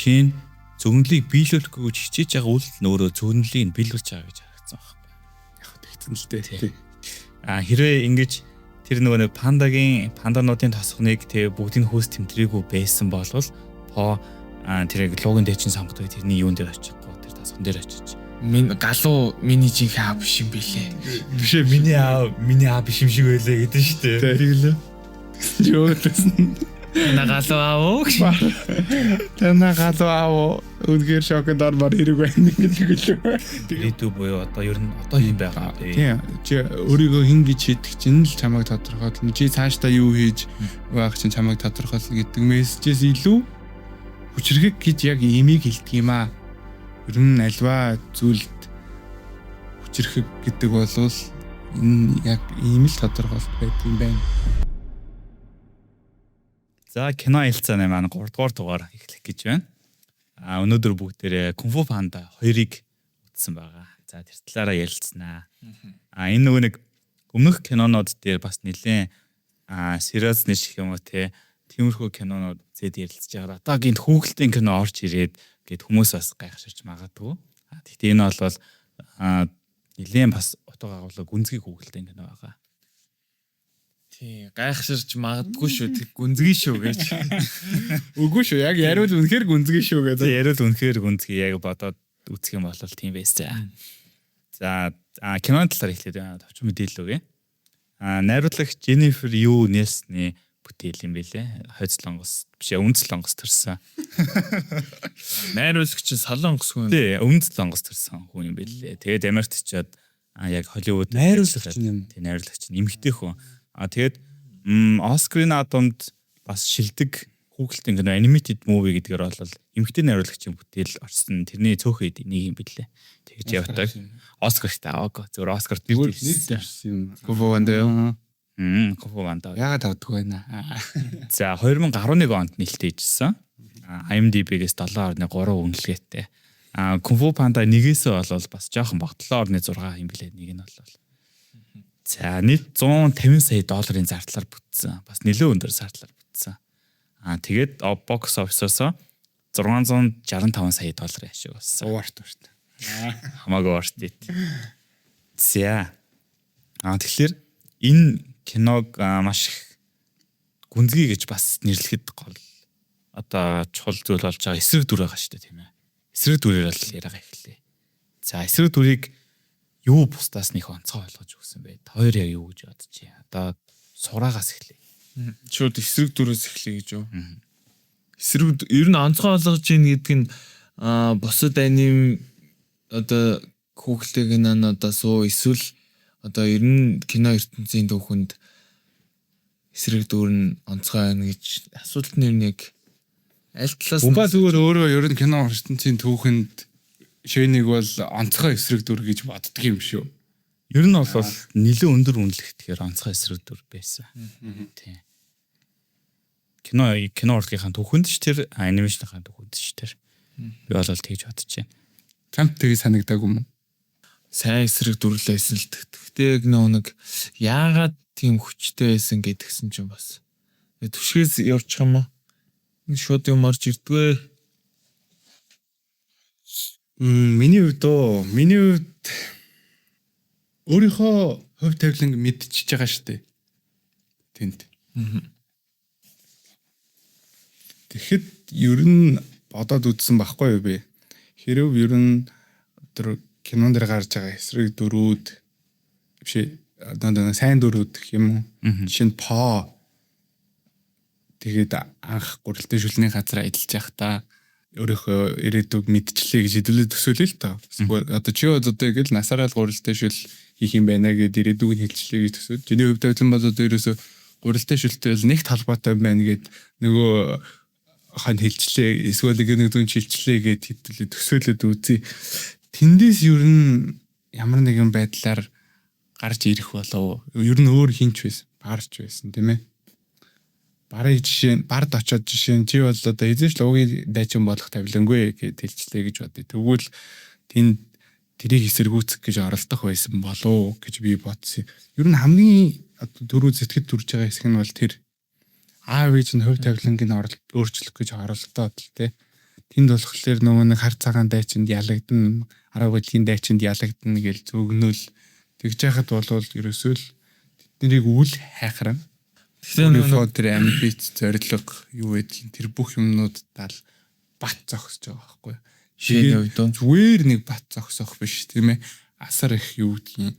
жишээ нь зөвнөлийг биелүүлэхгүй хичээж байгаа үйл нь өөрөө зөвнөлийг биелүүлж байгаа гэж харагдсан байна. Яг тэгсэн л дээ. Хэрвээ ингэж тэр нөгөө пандануудын тосгоныг тэгээ бүгдийг хөөс тэмдрээгүй байсан бол тэрийг логон дээр чинь сонгодог тэрний юун дээр очихгүй тэр тосгон дээр очиж. Галуу миний жинхэнэ аав биш юм бэлээ. Биш ээ миний аав биш юм шиг байлаа гэдэг шүү дээ. Тэгэлээ. Юу гэсэн. Галуу аав. Тэна галуу аав. Үнээр шоконд ормор хэрэг байна гэдэг лөө. Тэгээд буюу одоо ер нь одоо юм байгаа. Тийм. Чи өөрийгөө хин гэж хэлдэг чинь л чамайг тодорхойлно. Чи цаашдаа юу хийж байх чинь чамайг тодорхойлно гэдэг мессежээс илүү хүчрхэг гэж яг имийг хэлдэг юм аа. Ер нь альва зүйлд хүчрхэг гэдэг бол энэ яг ийм л тодорхойлт байдаг юм байна. За кино хэлцээний маань 3 дугаар дугаар эхлэх гэж байна. Өнөөдөр бүгдээрээ Kung Fu Panda 2-ыг үзсэн байгаа. За тэр талаараа ярилцсанаа. Энэ нөгөө нэг өмнөх кинонууд дээр бас нэлээд сериус нэж юм уу тиймэрхүү кинонууд зэд ярилцж байгаа. Одоо гинт хүүхэлдэйн кино орж ирээд гэд хүмүүс бас гайхширч магадгүй. Гэхдээ энэ бол нэлээд бас утга агуулга гүнзгий хүүхэлдэйн кино байгаа. Тий, гайхширч магадгүй шүү. Тэг гүнзгий шүү гэж. Үгүй шүү. Яг яриул үнэхээр гүнзгий шүү гэдэг. Яриул үнэхээр гүнзгий яг бодоод үзэх юм бол тийм байсан. За киноны талаар эхлээд товч мэдээлэл өгье. Найруулагч Jennifer Yu Nielsen-ийн бүтээл юм билэ. Хойцлонгос биш Өмнөдлонгос төрсэн. Найруулагч Солонгос хүн. Тий, Өмнөдлонгос төрсэн хүн юм билэ. Тэгээд Америкт очиод яг Холливуд найруулагч юм. Тий, найруулагч эмэгтэй хүн. Тэгээд Оскарын наадамд бас шилдэг хүүхэлдэйн кино animated movie гэдгээр бол эмэгтэй найруулагчийн бүтээл орсон. Тэрний цөөхөд нэг юм билээ. Тэгж явдаг. Оскарт аваагүй. Зөвхөн Оскарт нийлсэн. Ковондоо. Ковондоо. Яагаад авдаггүй байна? За 2011 онд нээлттэйжсэн. IMDb-гээс 7.3 үнэлгээтэй. Kung Fu Panda 1-ээс бол бас жоохон баг 7.6 юм билээ. Нэг нь бол. За нийт $150 сая зардлаар бүтсэн. Бас нэлээд өндөр зардлаар бүтсэн. Тэгээд бокс офисоос $665 сая ашиг болсон. Уурт. Хамаагүй уурт. За. Тэгэхээр энэ киног маш их гүнзгий гэж бас нэрлэхэд гол одоо чухал зүйл болж байгаа эсрэг дүр байгаа шүү дээ тийм ээ. Эсрэг дүрээр л яриага эхлэе. За эсрэг дүрийг юу бусдаас нэг онцгой ойлгож өгсөн бэ? Хоёр яг юу гэж бодож байна? Одоо сураагаас эхлэе. Шууд эсрэг дүрээс эхлэе гэж юу? Эсрэг ер нь онцгой ойлгож ийн гэдэг нь бусад аним одоо хүүхэлтэй кинонуудаас эсвэл одоо ер нь кино ертөнцийн түүхэнд эсрэг дүр нь онцгой байна гэж асуулт нь яг аль талаас нь зүгээр өөрөө ер нь кино ертөнцийн түүхэнд шийнийг бол онцгой эсрэг дүр гэж боддог юм шүү. Ер нь бол нэлээд өндөр үнэлэгдэхээр онцгой эсрэг дүр байсан. Тийм. Кино урлагийнхаа түүхэнд ч тэр анимашныхаа түүхэнд ч тэр би бол тэгж бодож байна. Чамд тийг санагдаагүй юм уу? Сайн эсрэг дүрлээсэн л тэгтээ нэг яагаад тийм хүчтэй байсан гэдгсэн чинь бас түшгээс явчих юм уу? Шууд юм орж ирдгвэ. Миний хувьд өөрийнхөө хувь тавилан мэдчихэж байгаа шүү дээ. Тэнд. Тэгэхэд ер нь бодоод үзсэн байхгүй юу бэ? Хэрв ер нь тэр кинон дээр гарч байгаа эсрэг дөрүүд биш одоо сайн дөрүүд гэх юм уу? Жишээ нь тэгээд анх гурилтай шүлний газар ажиллаж байхдаа өөрийнхөө ирээдүйг мэдчихлээ гэж хэдүүлээ төсөөлөө л таа. Одоо чи одоо тэгэл насаараа л гурилтай шүл хийх юм байна гэд ирээдүйг нь хэлчихлээ гэж төсөөл. Чиний хувьд тавилан бол одоо ерөөсө гурилтай шүлтэй бол нэг талбайтай байна гэд нөгөө хан хэлчихлээ эсвэл нэг дүн шилжлээ гэд хэдүүлээ төсөөлөд үзье. Тэндээс ер нь ямар нэгэн байдлаар гарч ирэх болов. Ер нь өөр хинч байсан. Барч байсан тийм ээ. Барыг жишээ бард очоод жишээ чи бол одоо эзэж л уугийн дайчин болох тавилангүй гэж хэлчихлээ гэж бодъё. Тэгвэл тэрийг эсэргүүцэх гэж оролдох байсан болов гэж би бодсон. Ер нь хамгийн дөрөв зэтгэд төрж байгаа хэсэг нь бол тэр аав ээж нь хувь тавилангийн өөрчлөх гэж оролдоод л тий. Тэнд болохоор нөгөө нэг хар цагаан дайчинд ялагдана, арга барилын дайчинд ялагдана гэж зөвгнөл тэгж яхад болвол ерөөсөө л тэднийг үл хайхран. Тэгэхээр тэр амбиц зориг юу байдгийг тэр бүх юмнуудаа л бат зогсож байгаа байхгүй. Шинэ үед зүгээр нэг бат зогсох биш тийм ээ. Асар их юу гэдгийг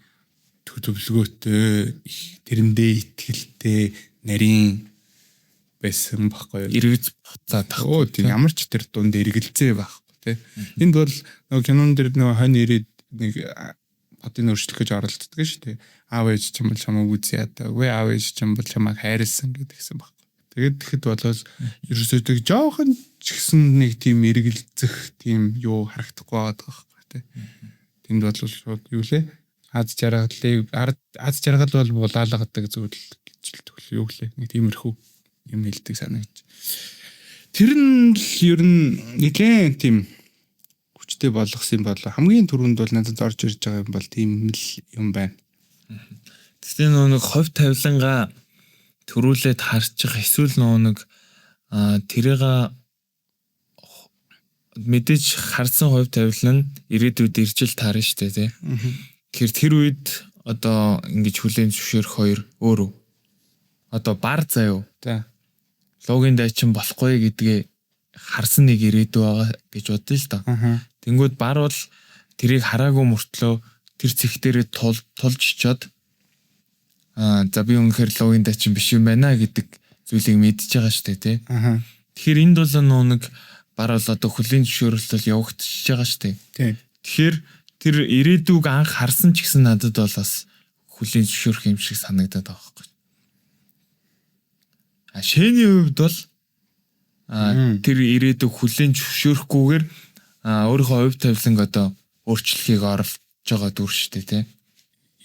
төвлөгөөтэй, тэрэндээ итгэлтэй, нарийн байсан байхгүй. эргэж буцаад тахгүй. Тийм ямар ч тэр дунд эргэлзээ байхгүй тий. Энд бол нөгөө кинон дээр нөгөө хонь ирээд нэг бодын өөрчлөх гэж оролддог шүү дээ. Аав ээж ч юм бол чамайг үзье ядаа. Үгүй аав ээж ч юм бол чамайг хайрлсан гэдгсэн байхгүй. Тэгээд тэгэхэд болоос ерөөсөө тэг жоохон ч гэсэн нэг тийм эргэлзэх тийм юу харагдахгүй байгаа байхгүй тий. Тэнд бол шууд юу лээ? Аз жаргал бол булаалгадаг зүйл гэж л төгөл юу лээ. Нэг тиймэрхүү юм хэлдэг санагдаж. Тэр нь л ер нь нэгэн тийм хүчтэй болгосон бол хамгийн түрүүнд бол надад орж ирж байгаа юм бол тийм л юм байна. Тэгтээ нэг хувь тавилангаа төрүүлээд харчих эсвэл нэг тэрийг мэдээж харсан хувь тавилан ирээдүйд иржил таарна шүү дээ тий. Тэгэхээр тэр үед одоо ингэж хүлээн зөвшөөрөх хоёр өөр үү? Одоо бар заяа. За. Логин дайчин болохгүй гэдгээ харсан нэг ирээдүй байгаа гэж бодъё л доо. Тэнгүүд бар бол тэрийг хараагүй мөртлөө тэр цэг дээрээ тулж чад за би үнэхээр логин дайчин биш юм байна гэдэг зүйлийг мэдчихэж байгаа шүү дээ тий. Тэгэхээр энд бол нэг бар бол одоо хүлийн зөвшөөрөлтөд явагдчихж байгаа шүү дээ. Тий. Тэгэхээр тэр ирээдүйг анх харсан ч гэсэн надад бол бас хүлийн зөвшөөрөх юм шиг санагдаад байгаа байхгүй. Шэний хувьд бол тэр ирээдүйг хүлийн зөвшөөрөхгүйгээр өөрийнхөө хувь тавиланг одоо өөрчлөхийг оролж байгаа дүр шүү дээ тий.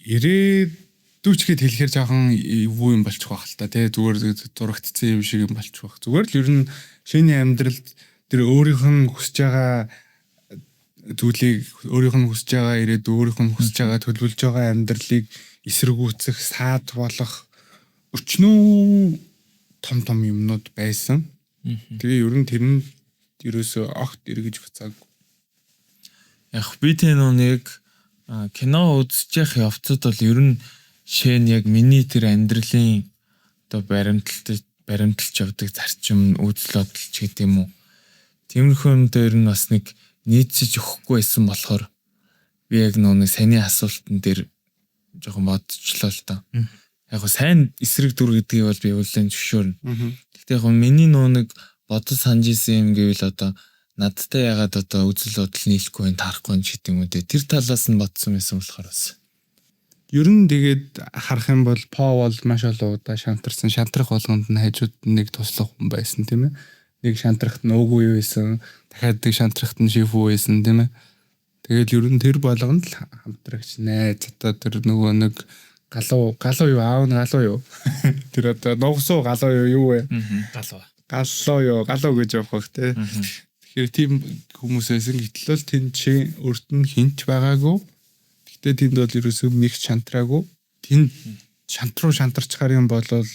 Ирээдүйч гэд хэлэхээр жоохон юу юм болчих واخ л та тий. Зүгээр зурагдсан юм шиг юм болчих واخ. Зүгээр л ер нь шэний амьдралд тэр өөрийнх нь хүсэж байгаа зүйлийг өөрийнх нь хүсэж байгаа ирээдүй өөрийнх нь хүсэж байгаа төлөвлөж байгаа амьдралыг эсэргүүцэх саад болох өчнөө том юмнууд байсан. Тэгээ ер нь тэр нь ерөөсөө огт эргэж буцаагүй. Яг би тэнүүнийг кино үзчих явцад бол ер нь шэн яг миний тэр амьдралын одоо баримталж явдаг зарчим үзэл бодол ч гэдэг юм уу. Тиймэрхүү юм дээр нь бас нэг нийцэж өгөхгүй байсан болохоор би яг нэг саний асуултан дээр жоохон бодчихлоо л доо. Яг гоо сайн эсрэг дүр гэдгийг бол би үлэн зөвшөөрнө. Гэхдээ яг миний нэг бодол санаж исэн юм гэвэл одоо надтай ягаад одоо үзэл бодол нийлэхгүй таарахгүй гэдэг юм үү. Тэр талаас нь бодсон байсан болохоор бас. Ер нь тэгээд харах юм бол По бол маш олон удаа шантарсан. Шантрах болгонд нь хажууд нэг туслах хүн байсан тийм ээ. Нэг шантрахт нь уугүй байсан. Дахиад нэг шантрахт нь шифүү байсан тийм ээ. Тэгээд ер нь тэр болгонд л хамтрагч найз одоо тэр нөгөө нэг галуу юу аав нь галуу юу тэр одоо ногсоо галуу юу вэ галуу гэж явах те. Тэгэхээр тийм хүмүүсээс гэтэл л тэн чи өрт нь хинч байгаагүй. Гэхдээ тэнд бол ерөөсөө нэг шантраагүй. Тэнд шантарчгаар юм болол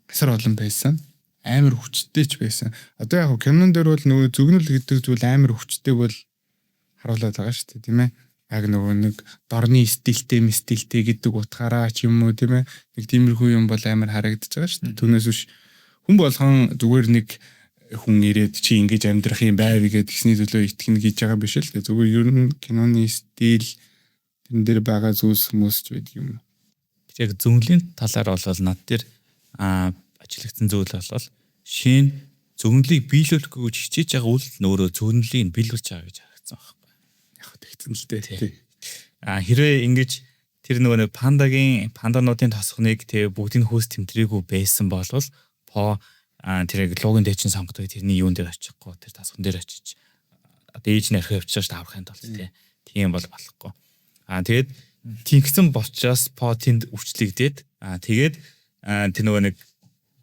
асар олон байсан. Амар хүчтэй ч байсан. Одоо яг кинон дээр бол нөгөө зүгнэл гэдэг зүйл амар хүчтэй бол харуулаад байгаа шүү дээ тийм ээ. Яг нөгөө нэг дорны стилтэй гэдэг утгаараа ч юм уу тийм ээ. Нэг тиймэрхүү юм бол амар харагдаж байгаа шүү дээ. Түүнээс биш хүн болгон зүгээр нэг хүн ирээд чи ингэж амьдрах юм байв гэдэг гисний төлөө итгэнэ гэж байгаа биш л дээ. Зүгээр ер нь киноны стил тэн дээр байгаа зүйлс хүмүүс ч байдаг юм. Яг зөвнөлийн талаар бол над дээр ажиглагдсан зүйл бол шин зөвнөлийг биелүүлэхгүй хичээж байгаа үйл нөөрөө зөвнөлийг биелүүлж байгаа гэж харагдсан байхгүй. Яг тэгсэн л дээ. Хэрвээ ингэж тэр нөгөө пандануудын тосгоныг тэг бүгдийг хөөс тэмдрээгүй байсан бол По тэр логин дэчин сонгодог тэрний юун дээр очихгүй тэр тасган дээр очиж одоо ээж нь архив явуулчих таврахын тулд тийм бол болохгүй. Тэгээд тийгсэн болчоос По тэнд өвчлөгдээд тэгээд тэр нөгөө нэг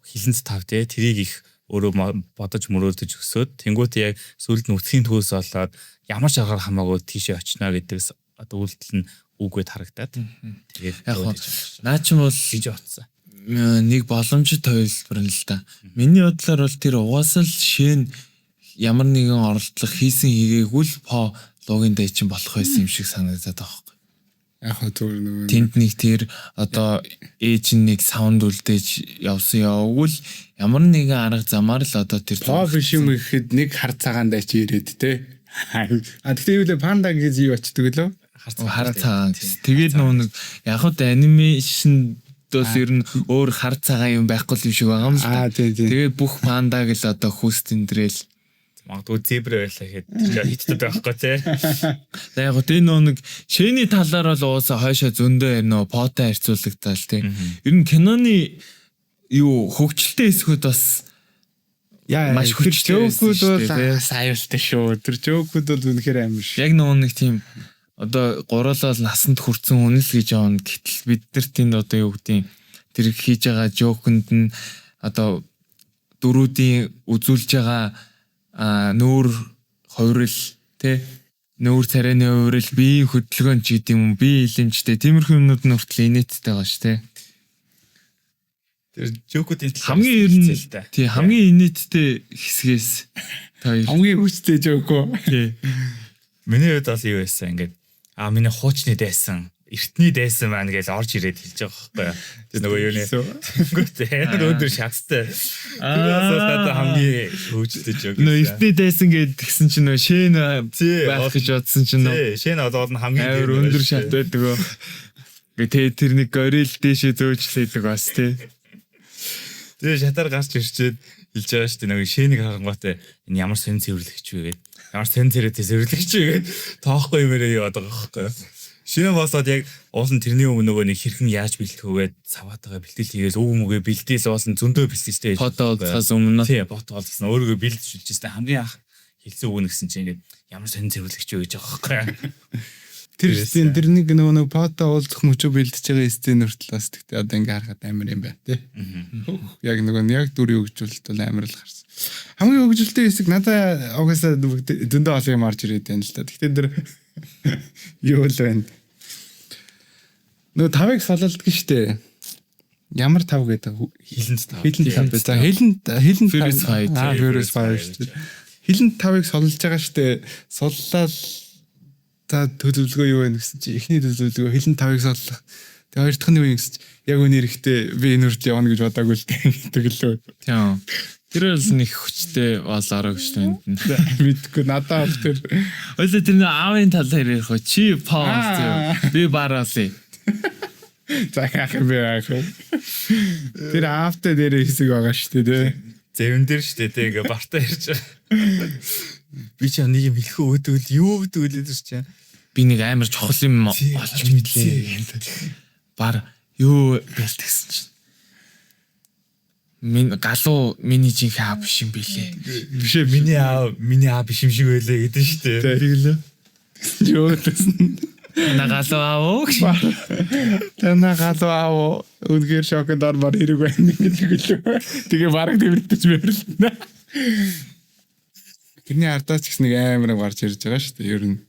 хилэнц тав тэрийг их өөрөө бодож мөрөөдөж өсөөд тэнгуут яг сүлд нь үтхийн төөс болоод ямар ч аргаар хамаагүй тийшээ очино гэдэг одоо үйлдэл нь үгүйд харагдаад тэгээд яг наа ч юм бол гэж бодсон. Нэг боломжит тайлбар нь л да. Миний бодлоор бол тэр угаасаа л шин ямар нэгэн оролдлого хийсэн хийгээгүй л по логин дайчин болох байсан юм шиг санагдаад байгаа байхгүй. Яг хөө зүгээр нөгөө Тэнд нэг тэр одоо ээж нэг саунд үлдээж явсан яваагүй л ямар нэгэн арга замаар л одоо тэр pop биш юм гэхэд нэг хар цагаандаа чи ирээд те. Тэгтээ юу лээ панда гэж юу очдөг лөө? хар цагаан. Тэгээд нэг яг хөө анимашн дос ер нь өөр хар цагаан юм байхгүй юм шиг байгаа юм л да. Тэгээд бүх пандаг л одоо хүс тэмдрэл магадгүй зебра байлаа гэхэд хиттэй байхгүй тий. За яг гоо нэг шэний талаар бол уусаа хойшоо зөндөө нөө потой харьцуулагдтал тий. Ер нь киноны юу хөгжилтэй хэсгүүд бас маш хүчтэй жокууд бол аюултай шүү. Тэр жокууд бол үнэхээр амар шүү. Яг нэг тийм одоо гурлал насанд хүрсэн хүн л гэж аавна. Гэтэл бид нар тэнд одоо юу гэдэг тэр хийж байгаа жоконд нь одоо дөрүүдийн үзүүлж байгаа нүүр хувирал тий нүүр царайны хувирал биеийн хөдөлгөөн ч гэдэг юм бие илэмжтэй тиймэрхүү юмнууд нь хүртэл инээдтэй байгаа ш тий. Тэр жокуудын хамгийн ер нь тий хамгийн инээдтэй хэсгээс та хамгийн хүчтэй жоко. Тий. Миний хувьд бас юу байсан ингээд миний хуучны дайсан эртний дайсан маань гэж орж ирээд хэлж байгаа байхгүй. Тэр нөгөө юуны тэгвэл өндөр шаттай. Тэгээд хамгийн хөвжтэй жог. Нөгөө эртний дайсан гэд тэгсэн чинь нөгөө шэн байх гэж бодсон чинь нөгөө шэн одоо нь хамгийн өндөр шат байдаг. Тэгээд тэр нэг горил дэшээ зөөжлээдэг бас тий. Тэгээд шатаар гарч ирчээд хэлж байгаа шүү дээ нөгөө шэнийг харангуйтай энэ ямар сонь цэвэрлэгч вэ гэдэг. Ямар сонь цэвэрлэгч вэ гэдэг тоохгүй юмэрээ яваад байгаа байхгүй. Шинэ босоод яг уусан тэрний өмнө нөгөө нэг хэрхэн яаж бэлтгэх үгээд саваатайгаа бэлтгэл хийгээл үг мүгээ бэлдээс уусан зөндөө бэлтгэлтэй. Фото олцоос өмнө. Тий, фото олцсон. Өөрийгөө бэлдчихсэн хамгийн анх хэлсэн үг нэгсэн чинь ингээд ямар сонь цэвэрлэгч вэ гэж байгаа байхгүй. Тэр нэг нөгөө фото уулзах мөчөө бэлдэж байгаа стен хүртэл бас тэгтээ одоо ингээ харахад амар юм байна тий. Яг нөгөө яг дүр өгжүүлэлт бол амар л гарсан. Хамгийн өгжүүлэлттэй хэсэг надаа угаасаа дөндөө олон юм орж ирээд байна л да. Тэгтээ тэр юу л байна. Нөгөө тавыг солилдог штэ. Ямар тав гэдэг хилэнд тав. Хилэнд тав. За хилэнд тав. Хилэнд тавыг солилж байгаа штэ. Суллаад за төлөвлөгөө юу вэ гэсэн чи эхний төлөвлөгөө хилэн тавыг соллох. Тэгээ хоёр дахь нь юу гэсэн чи яг үнээр ихтэй би энэ үрд явна гэж бодаагүй л гэдэг лөө. Тийм. Тэр бол нэг хүчтэй бол арга шүү дээ. Мэдгүй надад тэр ойлоо тэр аавын талаар ярих уу чи пауз би бараалаа. За яах вэ яах вэ? Тэр аавтай дээр хэсэг байгаа шүү дээ. Зэвэн дээр шүү дээ ингээ бартаа ярьж байгаа. Би ч нэг юм хэлэхөө өөдөл юу гэдүүлээд ирж чинь би нэг амар чухал юм олж мэдлээ. Бар юу бэлтгэсэн чинь Min галуу миний жинхэнэ аав биш юм билээ. Биш ээ миний аав биш юм шиг байлаа гэдэг шүү дээ. Тэгэлээ. Юу гэсэн. На галуу аав. Тэна галуу аав. Үнгээр шоконд ормор хэрэг байна гэдэг лөө. Тэгээ бараг тэмэрдэж мэрлэнэ. Тэрний ардаач гэсэн нэг амар гарч ирж байгаа шүү дээ. Ер нь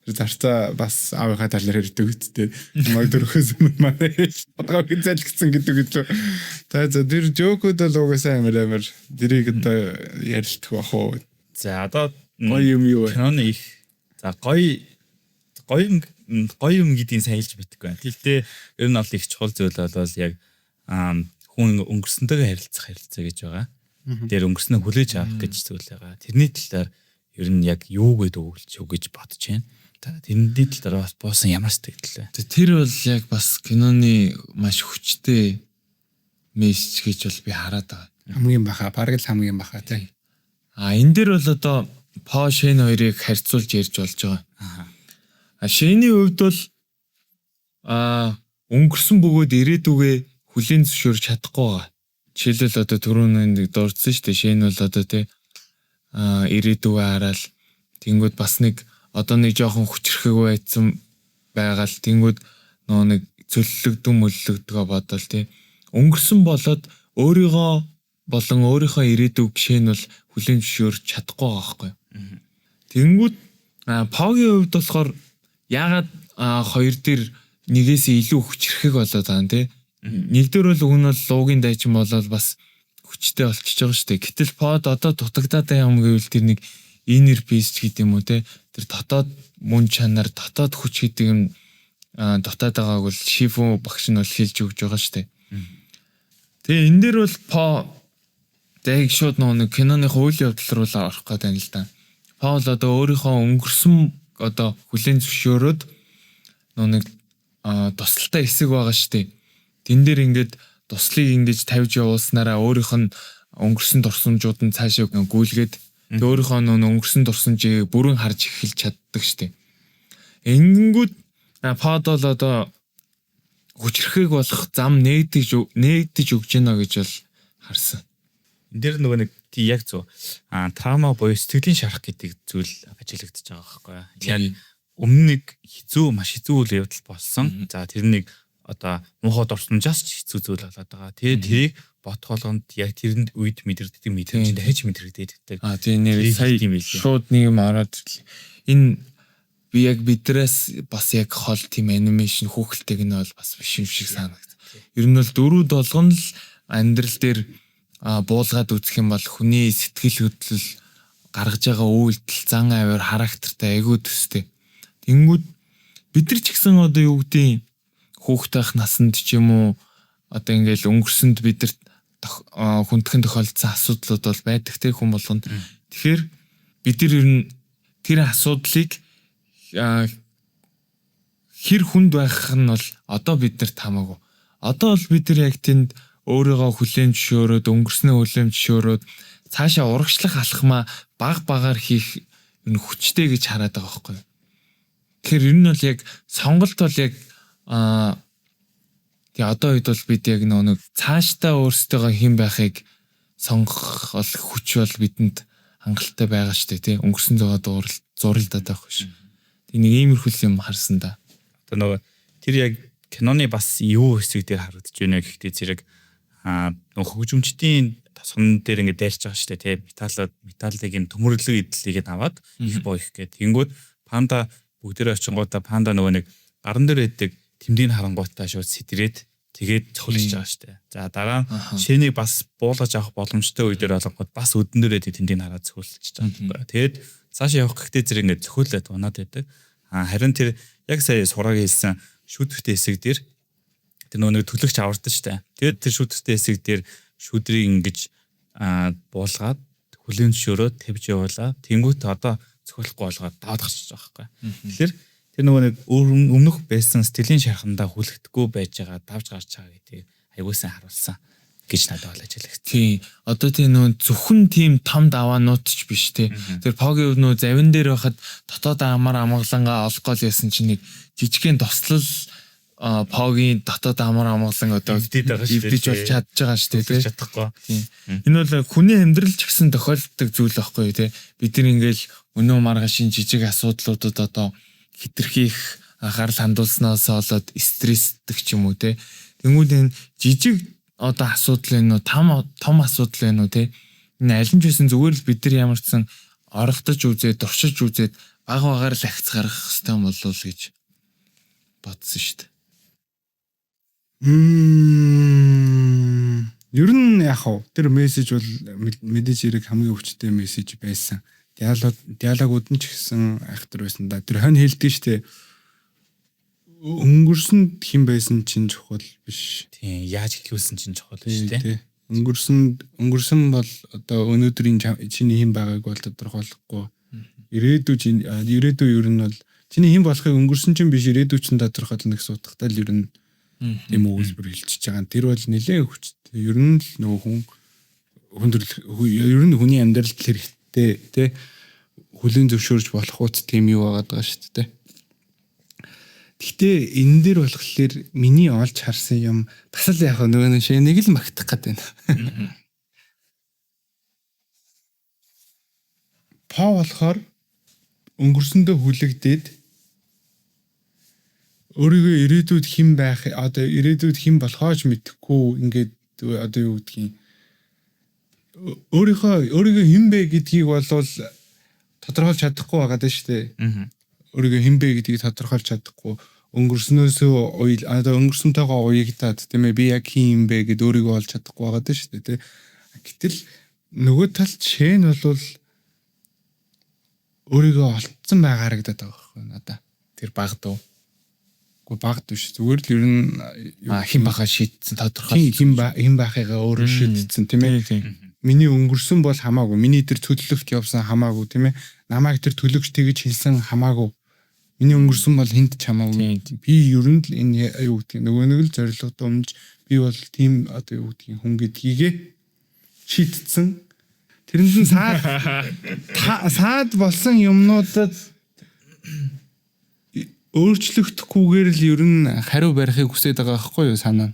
зарцаа бас аавынхаа талаар ярьдаг үсттэй. Маг дөрөхөөс манай бодгоо хязгаарлагдсан гэдэг лөө. За тэр жокууд л угаасаа амар дэрийг одоо ярилдах бах уу. За одоо гоё юм юу вэ? Киноны их за гоё юм гэдгийг саялж мэдгүй байна. Тэгтээ ер нь бол их чухал зүйл бол яг хүн өнгөрсөнтэйгээ харилцаа гэж байгаа. Тэр өнгөрснөө хүлээж авах гэж зүйл байгаа. Тэрний талаар ер нь яг юу гэдэг өгч гэж бодож байна. Тэрний талаар бас буусан ямар сэтгэл вэ? Тэр бол яг бас киноны маш хүчтэй мессеж гэж бол би хараад байгаа. Хамгийн баха, бараг л хамгийн баха тийм. Энэ дээр бол одоо По Шэн хоёрыг харьцуулж ярьж болж байгаа. Шэний хувьд бол өнгөрсөн бөгөөд ирээдүгээ хүлийн зөвшөөрч чадахгүй байгаа. Жишээлбэл одоо түрүүн нэг дурдсан шүү дээ. Шэн бол одоо тий ирээдүгээ хараад тэнгүүд бас нэг одоо нэг жоохон хүчрэхэг байцсан байгаа л тэнгүүд нөө нэг цөллөгдөн мөллөгдгөө бодвол тий өнгөрсөн болоод өөрийгөө болон өөрийнхөө ирээдүг гişэн бол хүлийн зөвшөөрч чадахгүй байгаа байхгүй. Тэнгүүд Погийн хувьд болохоор ягаад хоёр дээр нэгээс илүү хүчрэхэг болоод байгаа юм тий. Нэгдүгээр бол өгн бол луугийн дайчин болоод бас хүчтэй болчихж байгаа шүү дээ. Гэтэл под одоо дутагдаад байгаа юм гэвэл тэр нэг inner peace гэдэг юм уу те. Тэр дотоод мөн чанар, дотоод хүч гэдэг юм дотоод байгааг бол Шифу багш нь бол хэлж өгч байгаа шүү дээ. Тэгээ энэ дээр бол дэг шууд нэг киноны үйл явдал руу орох гэдэг юм л да. Паул одоо өөрийнхөө өнгөрсөн одоо хүлээн зөвшөөрөөд нэг тусалтай хэсэг байгаа шүү дээ. Тэн дээр ингээд туслыг ингэж тавьж явуулснараа өөрийнх нь өнгөрсөн дурсамжууд нь цаашаа гүйлгээд өөрийнхөө өнгөрсөн дурсамжийг бүрэн харж эхэлж чаддаг шүү дээ. Ингэнгүүт Паул бол одоо хүчрэхийг болох зам нээгдэж өгч гинэ гэж бол харсан. Энд дээр нөгөө нэг яг зөв траума буюу сэтгэлийн шарах гэдэг зүйл ажиглагдаж байгаа байхгүй юу. Яг өмнө нэг маш хэцүү үйл явдал болсон. За тэрнийг одоо муухай дурсамжаас ч хэцүү зүйл болоод байгаа. Тэгээд тэрийг ботхолгонд яг тэр үед мэдэрдэг мэдрэмж дахиж мэдрэгдээд. Тийм нэр сая шууд нэг юм ороод энэ би яг бидрээс бас яг хол тийм анимашн хүүхэлтэйг нь бол бас биш юм шиг санагдав. Ер нь бол дөрүүд болгоно л амьдрал дээр буулгаад үзэх юм бол хүний сэтгэл хөдлөл гаргаж байгаа үйлдэл зан авир характертай айгүй төстэй. Тэнгүүд бид нар ч гэсэн одоо юу гэдэг хүүхдэх насанд ч юм уу одоо ингээл өнгөрсөнд бидэрт хүндхэн тохиолдсон асуудлууд бол байдаг те хүн болгонд. Тэгэхээр бид нар ер нь тэр асуудлыг хэр хүнд байх нь бол одоо бид нарт хамаагүй. Одоо бол бид нар яг тэнд өөрийгөө хүлээн зөвшөөрөөд өнгөрснөө хүлээн зөвшөөрөөд цаашаа урагшлах алхмаа багаар хийх энэ хүчтэй гэж хараад байгаа байхгүй. Тэгэхээр ер нь бол яг сонголт бол яг тэгээ одоо үед бол бид яг нэг цаашдаа өөрсдөө хэн байхыг сонгох бол хүч бол бидэнд хангалттай байгаа шүү дээ тий. Өнгөрсөн зөгөө зуралдаад байх биш. Тэг нэг иймэрхүү юм харсан да. Одоо нөгөө тэр яг киноны бас юу хэсэг дээр харагдаж байна гэхдээ зэрэг нөгөө хөгжимчдийн тосгон дээр ингээд дайрч байгаа шүү дээ тий. Металлыг юм төмөрлөг идлийг аваад их боих гэдэг. Тэнгүүд панда бүгдээрээ очингуудаа панда нөгөө нэг гаран дээр иддэг тэмдгийн харангуйтаа шууд сэтрээд тэгээд цохилж байгаа шүү дээ. За дараа нь шэнийг бас буулгаж авах боломжтой үе дээр болгоод бас өдөн дээрээ тэмдгийг хараад цохилж байгаа. Тэгээд цаашаа явах гэхдээ зэрэг ингээд цохиулаад унаад байдаг. Харин тэр яг сая сураг хэлсэн шүдвэртэй хэсэг дээр тэр нөгөө төлөгч авардаг шүү дээ. Тэгээд тэр шүдвэртэй хэсэг дээр шүдрийг ингэж буулгаад хүлээн зөвшөөрөөд тавьж явуулаа. Тэнгүүт одоо цохиулахгүй болгоод даваад гарчиж байгаа байхгүй. Тэгэхээр тэр нөгөө нэг өмнөх байсан сэтгэлийн шархандаа хүлэгдэхгүй байж байгаа давж гарч байгаа гэдгийг аягуулсан харуулсан гэж надад бол ажиглагдсан. Тийм. Одоо тийм нөө зөвхөн тийм том даваанууд ч биш те. Тэр погийн нөө завин дээр байхад дотоод амар амгалангаа олгоол ясан чинь нэг жижигхэн тослол погийн дотоод амар амгалан одоо эвдэж болж чадж байгаа шүү дээ те. Чадахгүй. Тийм. Энэ бол хүний амьдрал ч гэсэн тохиолддог зүйл байхгүй те. Бид нар ингээл өнөө маргашин жижиг асуудлуудад одоо хитрхийх анхаарал хандуулснаас болоод стрессдэг ч юм уу те. Тэнгүүд энэ жижиг одоо асуудал энэ том асуудал байна уу те. Энэ аль нь ч байсан зүгээр л бид нар ямар ч сан оролдож үзээд туршиж үзээд багаар л ахиц гаргах хэрэгтэй юм болов уу гэж бодсон шүү дээ. Ер нь яг хав тэр мессеж бол мэдээж хэрэг хамгийн хүчтэй мессеж байсан. Диалогууд нь ч гэсэн айхтар байсан да. Тэр хань хэлдэг штэ. Өнгөрсөнд хэн байсан чинь чухал биш. Тийм, яаж хэлүүлсэн чинь чухал биш тий. Өнгөрсөн бол одоо өнөөдрийн чиний хэн байгааг бол тодорхойлохгүй. Ирээдүй ер нь бол чиний хэн болохыг өнгөрсөн чинь биш ирээдүй чинь тодорхойлно гэсэн утгатай л ер нь тийм үйлсбэр хэлчихэж байгаа. Тэр бол нэлээд хүчтэй. Ер нь л нөгөө ер нь хүний амьдралд хэрэгтэй тий. Хүлэн зөвшөөрж болох уус тийм юу байгаад байгаа шүү дээ. Гэхдээ энэ дээр болохоор миний олж харсан юм тасал яг нөгөө нэг шэнийг л магтах гэдэг байна. Па болохоор өнгөрсөндөө хүлэгдээд өөрийгөө ирээдүйд хэн байх одоо ирээдүйд хэн болохооч мэдэхгүй ингээд одоо юу гэдгийг өөрийгөө хэн бэ гэдгийг болвол тодорхойлж чадахгүй байгаа даа шүү дээ. Өөрийгөө хэн бэ гэдгийг тодорхойлж чадахгүй өнгөрснөөсөө одоо өнгөрсөнтэйгөө уягдаад тийм ээ би яг хин юм бэ гэд өөрийгөө олж чадахгүй байгаа даа шүү дээ. Гэтэл нөгөө талд Шэн бол өөрийгөө олцсон байгаа харагдаад байгаа байхгүй надаа. Тэр баг дуу. Гэхдээ багд биш. Зүгээр л ер нь Хэн бахаа шийдсэн тодорхой. хэн байхыгаа өөрөө шийдсэн тийм ээ. Миний өнгөрсөн бол хамаагүй. Миний тэр төлөвлөлт явсан хамаагүй тийм ээ. Намайг тэр төлөвч тэгж хэлсэн хамаагүй. Миний өнгөрсөн бол хүнд ч хамаагүй. Би ер нь л энэ юу гэдэг нөгөө нэг л зорилготой өмж би бол тийм одоо юу гэдэг хүн гэдгийгээ шийдсэн. Тэрэнд нь саад болсон юмнуудад өөрчлөгдөхгүйгээр л ер нь хариу барихыг хүсэж байгаа байхгүй юу санаа.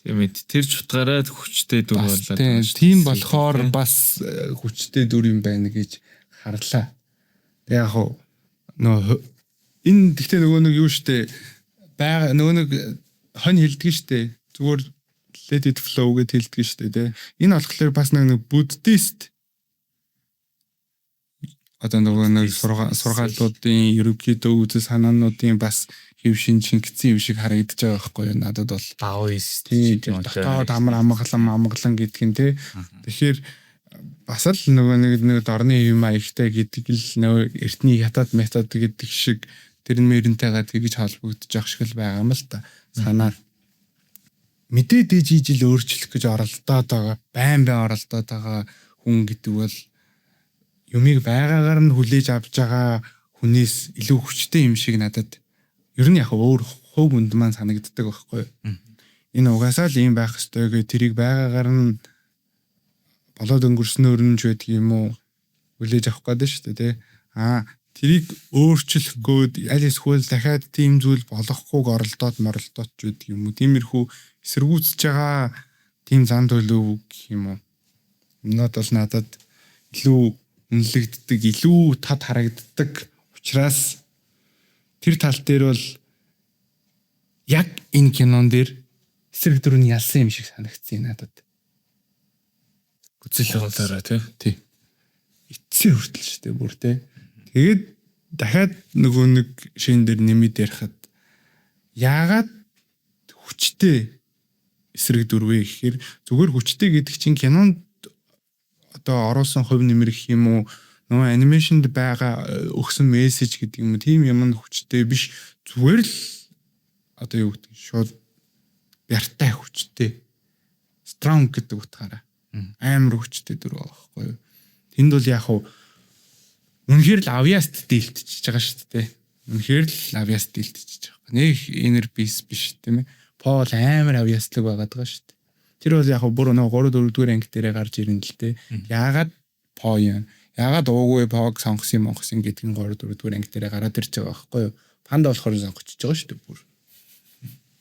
Тийм ээ. Тэр ч утгаараа хүчтэй дүр болоод. Тийм болохоор бас хүчтэй дүр юм байна гэж харлаа. Тэг яг хоо энэ гэхдээ нөгөө нэг юу штэ байгаа нөгөө нэг хонь хэлдэг штэ зүгээр let it flow гэж хэлдэг штэ тий. Энэ болохоор бас нэг буддист одоо нэг сургаалуудын ерөнхийдөө үзэл санаануудын бас хэв шинжигдсэн юм шиг харагдаж байгаа байхгүй юу надад бол даоист тийм дотоод амгалан гэдэг нь тий. Тэгэхээр бас л нөгөө нэг дорны юм аягтай гэдэг л нөгөө эртний хятад метод гэдэг шиг тэр нэрнтэйгээ тэгж холбогдож явах шиг л байгаа юм л та санаа. Мэдээд ижил өөрчлөх гэж оролдоод байгаа байн оролдоод байгаа хүн гэдэг бол юмыг байгаагаар нь хүлээж авч байгаа хүнээс илүү хүчтэй юм шиг надад ер нь яг өөр хувь хүнд маань санагддаг байхгүй. Энэ угаасаа л ийм байх ёстой гэх тэрийг байгаагаар нь болоод өнгөрснөөр нь ч байдаг юм уу хүлээж авах гэдэг шүү дээ тий. Тэрийг өөрчлөх гээд аль эсвэл дахиад тийм зүйл болохгүйг оролдоод ч байдаг юм уу. Тиймэрхүү эсэргүүцэж байгаа тийм зан төлөв гэх юм уу. Өнөөд бол надад илүү үнэлэгддэг, илүү тод харагддаг учраас тэр тал дээр бол яг энэ кинон дээр эсрэг дүр нь ялсан юм шиг санагдсан надад. Үзэл бодлороо тий. Эцсийн хүртэл шүү дээ бүр тий. Тэгээд дахиад нөгөө нэг шин дээр нэмэд ярихад яагаад хүчтэй эсрэг дүр вэ гэхээр зүгээр хүчтэй гэдэг чинь кинонд одоо оруулсан хувь нэмэр гэх юм уу нөгөө анимашнд байгаа өгсөн мессеж гэдэг юм уу тийм юм нь хүчтэй биш зүгээр л одоо юу гэдэг шууд бяртай хүчтэй strong гэдэг утгаараа амар хүчтэй дүр байхгүй юу. Тэнд бол яг хуу үнэхээр л авьяаст дийлтчихэж байгаа шүү дээ. Үнэхээр л авьяаст дийлтчихэж байгаа. Нэг inner peace биш тийм ээ. Пол амар авьяастлаг байгаад байгаа шүү дээ. Тэр бол яг бүр нөгөө 3 4 дугаар анги дээрээ гарч ирэн л дээ. Яагаад по юм? Яагаад уугүй пог сонгосон гэдэг нь 3 4 дугаар анги дээрээ гараад ирж байгаа байхгүй юу? Панда болохоор сонгочихж байгаа шүү дээ бүр.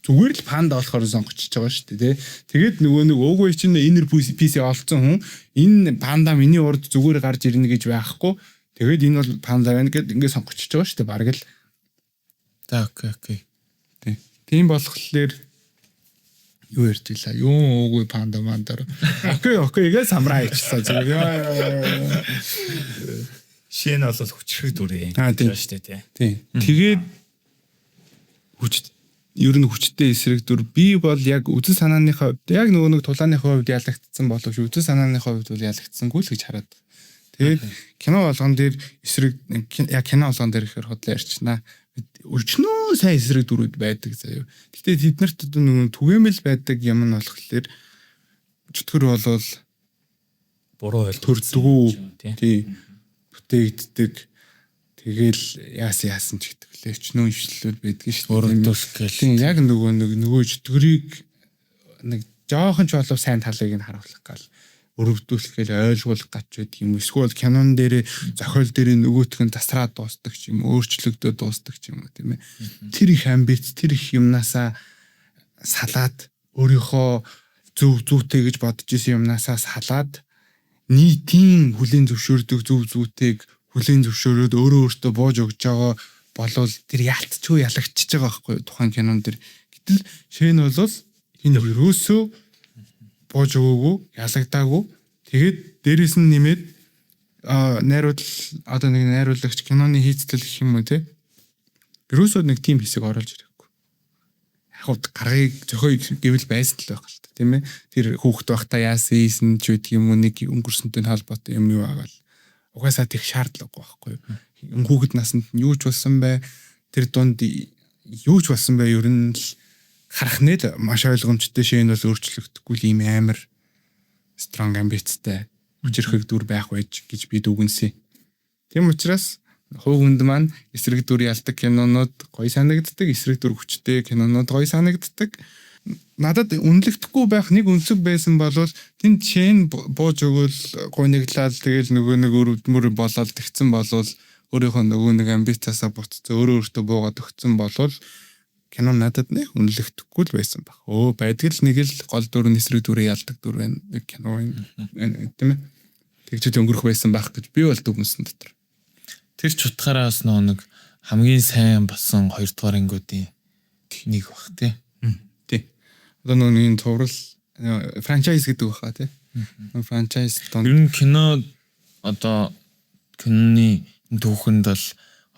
Зүгээр л панда болохоор сонгочихж байгаа шүү дээ тий. Тэгээд нөгөө нэг уугүй чинь inner peace олцсон хүн энэ панда миний урд зүгээр гарч ирнэ гэж байхгүй. Тэгээд энэ бол панда байна гэд ингээд сонгочихж байгаа шүү дээ бараг л. За окей. Тий. Тийм болохоор юу ярьчихлаа. Юу уугүй панда мандар. Окей гэж самраа ичсэн зүгээр. Шин бол хүчрэг дүрээ. Тийм шүү дээ тий. Тэгээд ер нь хүчтэй эсрэг дүр би бол яг үзэл санааны хувьд яг нөгөө нэг тулааны хувьд ялагдсан боловч үзэл санааны хувьд бол ялагдсангүй л гэж хараад. Тэгээд кино болгон дээр эсрэг яг кино болгон дээр ихээр хотлоо ярьчнаа. Өчнөө сайн эсрэг дүрүүд байдаг заяа. Гэтэ тэд нарт нөгөө түгээмэл байдаг юм нь болохоор чөтгөр болвол буруу төрдгүү тий бүтээгддэг. Тэгэл яасан ч гэдэг лээ. Өчнөө ившлүүд байдаг шүү дээ. Өөрөндөөс гэл. Яг нөгөө чөтгөрийг нэг жоохон ч болов сайн талыг нь харуулах гал өрөвдүүлэх гээл ойлгуулах гэж байдаг юм. Эсвэл кинон дээр зохиол дээр нөгөөх нь засраад дуустдаг ч юм, өөрчлөгдөд дуустдаг ч юм уу тийм ээ. Тэр их амбиц, тэр их юмнасаа салаад өөрийнхөө зүйтэй гэж бодож исэн юмнасаа салаад нийтийн хүлийн зөвшөөрдөг зүйтэйг хүлийн зөвшөөрөөд өөртөө бууж өгч байгаа болвол тэр яалтчгүй ялагдчихж байгаа байхгүй тухайн кинон дэр. Гэтэл Шэн бол энэ ерөөсөө бууж өгөөгүй, ялагдаагүй. Тэгээд дээрэс нь нэмээд найруулагч киноны хийцлэл гэх юм уу те. Ерөөсөө нэг тим хэсэг оруулж ирэхгүй. хавд гаргыг зохио гэвэл байсан л байх л та тийм ээ. Тэр хүүхэд байхдаа яасан ийсэн ч үгүй юм уу нэг өнгөрсөнтэй холбоотой юм юу агаал. Угаасаа тех шаардлагагүй байхгүй юу. Хүүхэд насанд юу ч болсон бай тэр дунд юу ч болсон бай ер нь л харах нэл маш ойлгомжтой шин бол өөрчлөгдөхгүй л ийм амар strong ambitтэй хүчрхэг дүр байх байж гэж би дүгнэсэ. Тийм учраас хуугунд маань эсрэг дүр ялдаг кинонууд гоё санагддаг, эсрэг дүр хүчтэй кинонууд гоё санагддаг. Надад үнэлэгдэхгүй байх нэг үнцэг байсан бол тэнд шин бууж өгөөл гуниглаад тэгэл нөгөө нэг өрөвдмөр болоод тэгсэн болвол өөрийнхөө нөгөө нэг амбицаасаа буццаа өөртөө буугаад өгсөн болвол кино надад нэг үнэлэгдэхгүй л байсан баг. Байдаг л нэг л гол дүр эсрэг дүрээ ялдаг дүр байна кино тийм ээ. Тэгж өнгөрөх байсан байх гэж би бол дүгнсэн дотор. Тэр ч утгаараа бас нэг хамгийн сайн болсон 2 дугаар ангиудын нэг бах тий. Одоо нэг товрол франчайз гэдэг баха тий. Франчайз ер нь кино одоо киноны түүхэнд бол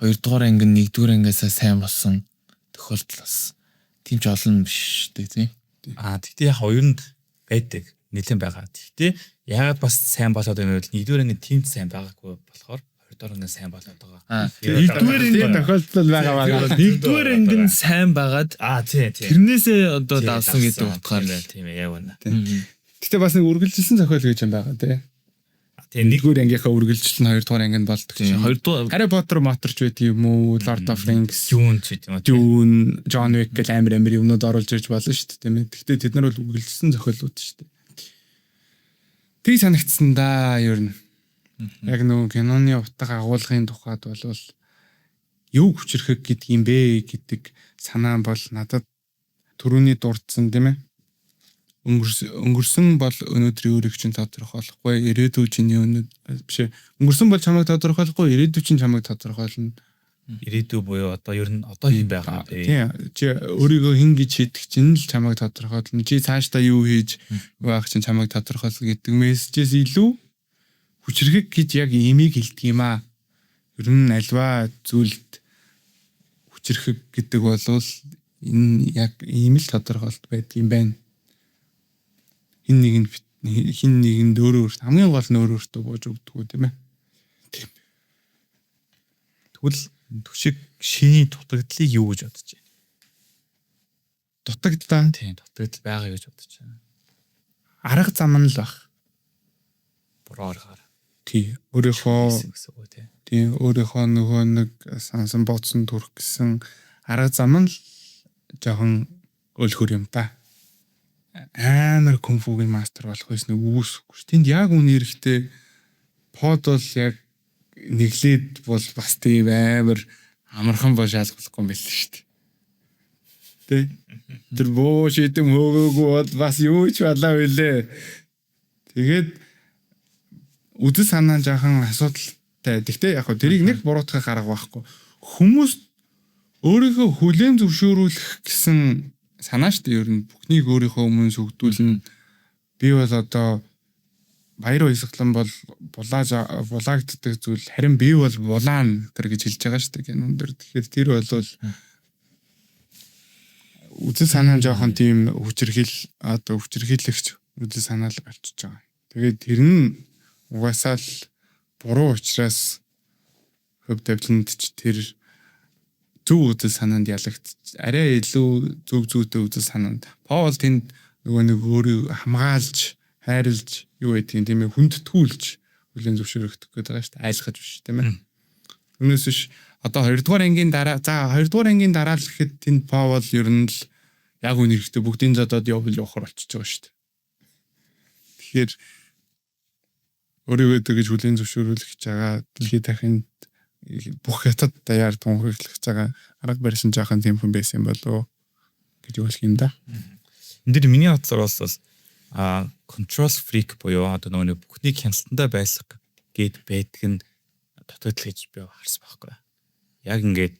2 дугаар анги 1 дугаар ангиасаа сайн болсон тохиолдол бас тийм ч олон биш дээ тий. Тэгтээ яг хоёр нь байдаг нэлээд байгаа. Тэгтээ яагаад бас сайн болоод байна вэ? 1 дугаар анги тийм сайн байгаагүй болохоор 2 дугаар анги сайн болоод байгаа. 1 дугаар анги тохиолдол байгаа. 1 дугаар анги нь сайн байгаад тийм. тэрнээсээ одоо даасан гэдэг утгаар тийм ээ яг үнэ. Гэтэ бас нэг үргэлжилсэн зохиол гэж юм байгаа тий. Тийм 1 дугаар ангийнхаа үргэлжлэл нь 2 дугаар анги нь болдог чинь. 2 дугаар Harry Potter моторч байт юм уу? Lord of Rings, Dune ч гэдэг юм уу. Dune, John Wick гэх амар юмнууд оруулж ирж болно шүү дээ тийм ээ. Гэхдээ тэд нар бол үргэлжилсэн зохиолууд шүү дээ. Тэг санагдсан да ер нь. Яг нөгөө киноны утга агуулгын тухайд бол юу хүчрэхэг гэдэг юм бэ гэдэг санаа бол надад түрүүний дурдсан тийм ээ. Өнгөрсөн бол өнөөдрийн өөрийг чинь тодорхойлохгүй, ирээдүйн чинь биш. Өнгөрсөн бол чамайг тодорхойлохгүй, ирээдүйн чинь чамайг тодорхойлно. Ирээдүй буюу одоо ер нь одоо юм байгаа бэ? Тийм. Чи өөрийгөө хин гэж хэлдэг чинь л чамайг тодорхойлно. Чи цаашдаа юу хийж байх чинь чамайг тодорхойлно гэдэг мессежээс илүү хүчрхэг гэж яг имийг хэлдэг юм аа. Ер нь альва зүйлд хүчрхэг гэдэг бол энэ яг ийм л тодорхойлт байдаг юм байна. Хин нэгэнд өөрөө хамгийн гол нь өөртөө бууж өгдөг тийм ээ. Тийм. Тэгвэл төшиг шиний дутагдлыг юу гэж бодож байна? Дутагдал. Тийм, дутагдал байгаа гэж бодож байна. Арга зам нь л баг. Буруу аргаар. Тий. Өөрийнхөө өөрийнхөө нөгөө нэг сансан бодсон төрх гэсэн арга зам нь л жоохон өөлхөр юм та. Амар кунфугийн мастер болох байсан үүсэхгүй ш. Тэнд яг үн эрэхтэй под бол яг нэглээд бол бас тийм амар амархан боо шалгахгүй юм байл ш. Тэ. Тэр боо шидэм хөөгөөгүй бол бас юу ч болоо билээ. Тэгээд үзэл санаа жаахан асуудалтай. Гэхдээ яг хөө тэрийг нэг буруутгах арга байхгүй. Хүмүүс өөрийгөө хүлээн зөвшөөрүүлэх гэсэн санаа шүү дээ. Ер нь бүхнийг өөрийнхөө өмнө сүгдүүлнэ. Би бол одоо баяр баясгалан бол булаагддаг зүйл харин би бол булаан тэр гэж хэлж байгаа шүү дээ. Кинон дээр. Тэгэхээр тэр бол үзэл санаа жоохон тийм хүчрхийлэгч үзэл санаа л болчихж байгаа. Тэгээд тэр нь угаасаа л буруу учраас хөв тавиланд ч тэр зөв үзэл санаанд ялагдчих. Арай илүү зөв зүйтэй үзэл санаанд. Паул тэнд нөгөө нэг өөрийг хамгаалж, хайрлж, юу гэдэг тийм ээ хүндэтгүүлж хүлээн зөвшөөрөх гэдэг байгаа шүү дээ. Айлгаж биш тийм ээ. Түүнээс биш одоо 2 дугаар ангийн дараа 2 дугаар ангийн дараа л гэхэд тэнд Паул ер нь л яг үн хэрэгтэй бүгдийн задад явахаар болчихж байгаа шүү дээ. Тэгэхээр өөрийгөө тэгж хүлээн зөвшөөрүүлэх гэж байгаа дэлхийд дахинд бүх хятад даяар тунхаглах цагаа арга барьсан жаахан тийм хүн байсан болов гэж хэлэх юм да. Энд дээр миний хацаар бол control freak буюу одоо нөгөө бүхнийг хяналтандаа байлгах гэд байдаг нь дутагдал гэж би харсан байхгүй. Яг ингээд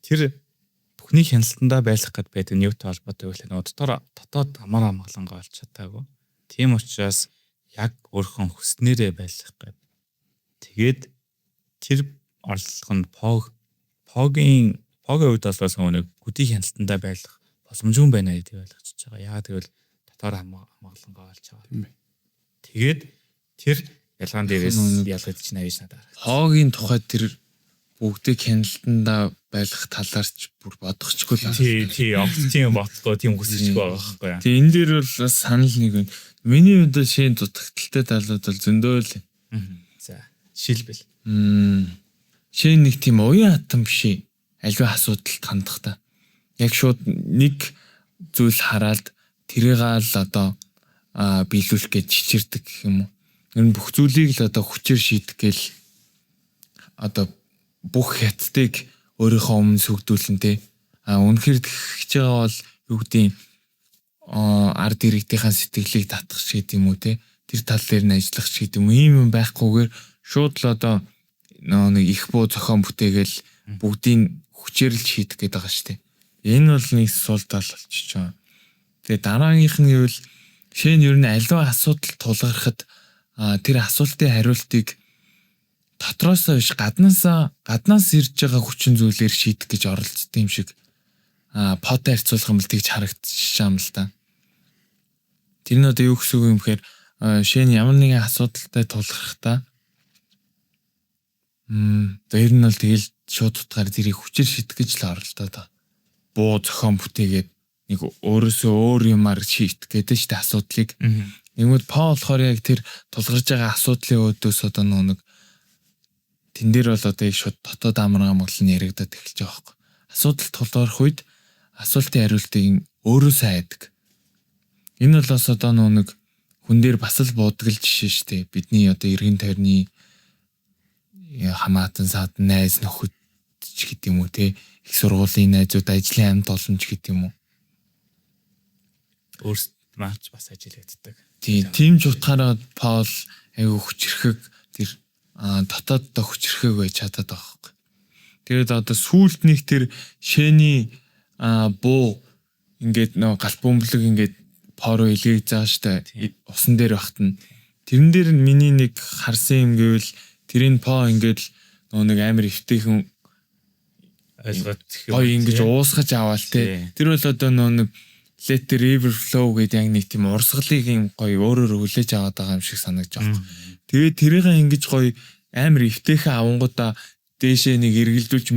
тэр бүхнийг хяналтандаа байлгах гэд байдаг нь юутай холбоотой вэ? Нөгөө дотоод амар амгалангаа олж чадаагүй. Тийм учраас яг өөрхөн хүснээрээ байлгах гэд. Тэгээд тэр орлого нь Хогийн үед бол нэг бүдийг хяналтандаа байлгах боломжгүй байна гэдгийг ойлгочихж байгаа. Яагаад гэвэл дотор хамгаалангаа олж байгаа. Тэгээд тэр ялгаан дээрээс ялгаж чинь авиж надад. Хоогийн тухай тэр бүгдийг хяналтандаа байлгах талаарч бүр бодохчгүй л. Тий, официйн бодлоо тийм хүсэж байгаа байхгүй юу. Тэг энэ дээр бол бас санал нэг байна. Миний хувьд шин дутагдaltaй талууд бол зөндөө л. За, жишээлбэл. Шин нэг тийм уян хатан биш. Аливаа асуудалд хандах та. Яг шууд нэг зүйл хараад тэрийг л одоо биелүүлэх гэж чичирдэг гэх юм уу. Энэ бүх зүйлийг л одоо хүчээр шийдэх гээл одоо бүх хятадыг өөрийнхөө өмнө сүгдүүлэн тэ. Үнэхээр тэгж байгаа бол юу гэдэг ард иргэдийн сэтгэлийг татах ч гэдэг юм уу те. Тэр тал дээр нь ажиллах ч гэдэг юм. Ийм юм байхгүйгээр шууд л одоо нэг их буу зохион бүтээгээл бүгдийг хүчээр л шийдэх гээд байгаа шүү дээ. Энэ бол нэг сул тал болчихж байгаа. Тэгээ дараагийнх нь гэвэл шин ер нь аливаа асуудал тулгархад тэр асуултын хариултыг дотроос биш гаднаас ирж байгаа хүчин зүйлээр шийдэх гэж оролцдог юм шиг под харьцуулах юм л тэгж харагдчихсан юм л да. Тэр нь одоо юу гэсэн үг юм бэхээр шин ямар нэгэн асуудалтай тулгархтаа тэр нь бол тэгэл шууд утгаар зэрийг хүчээр шийдэх гэж л оролдоод байгаа. Буу зохион бүтээгээд нэг өөрөөсөө өөр юмар шийдэх гэдэг ч тэ асуудлыг. Нэгмэд Пол болохоор яг тэр тулгарж байгаа асуудлын өөдөөс одоо нэг тэн дээр бол одоо шууд дотоод амраа моглон яригадаад эхэлж байгаа байхгүй. Асуудал тулгарх үед асуултын хариултыг өөрөөсөө хайдаг. Энэ бол бас одоо нэг хүн дээр бас л буудаг л жишээ шүү дээ. Бидний одоо эргэн тойрны хамаатан саад найз нөхөд ч гэдэг юм уу те. Их сургуулийн найзууд ажлын хамт олон ч гэдэг юм уу. Өөрсдөд маань ч бас ажиллагддаг. Тийм ч утгаараа Пол айгүй хүчрхэг тэр дотооддоо хүчрхэг байж чадаад байгаа хэрэг. Тэгээд одоо сүүлд нэг тэр шэний буу ингээд галт бөмбөлөг ингээд Поро илгээг зааш та усан дээр багтана. Тэрэн дээр миний нэг харсан юм гэвэл тэрийн По ингээд нэг амар өвтэйхэн ойлгоод гоё ингэж уусгаж аваал те. Тэр бол одоо нэг let the river flow гэдэг яг нэг тийм урсгалыг юм гоё өөрөөр хүлээж аваад байгаа юм шиг санагдаж байгаа. Тэгээд тэрийг ингэж гоё амар өвтэйхэн авангуудаа дээшээ нэг эргэлдүүлж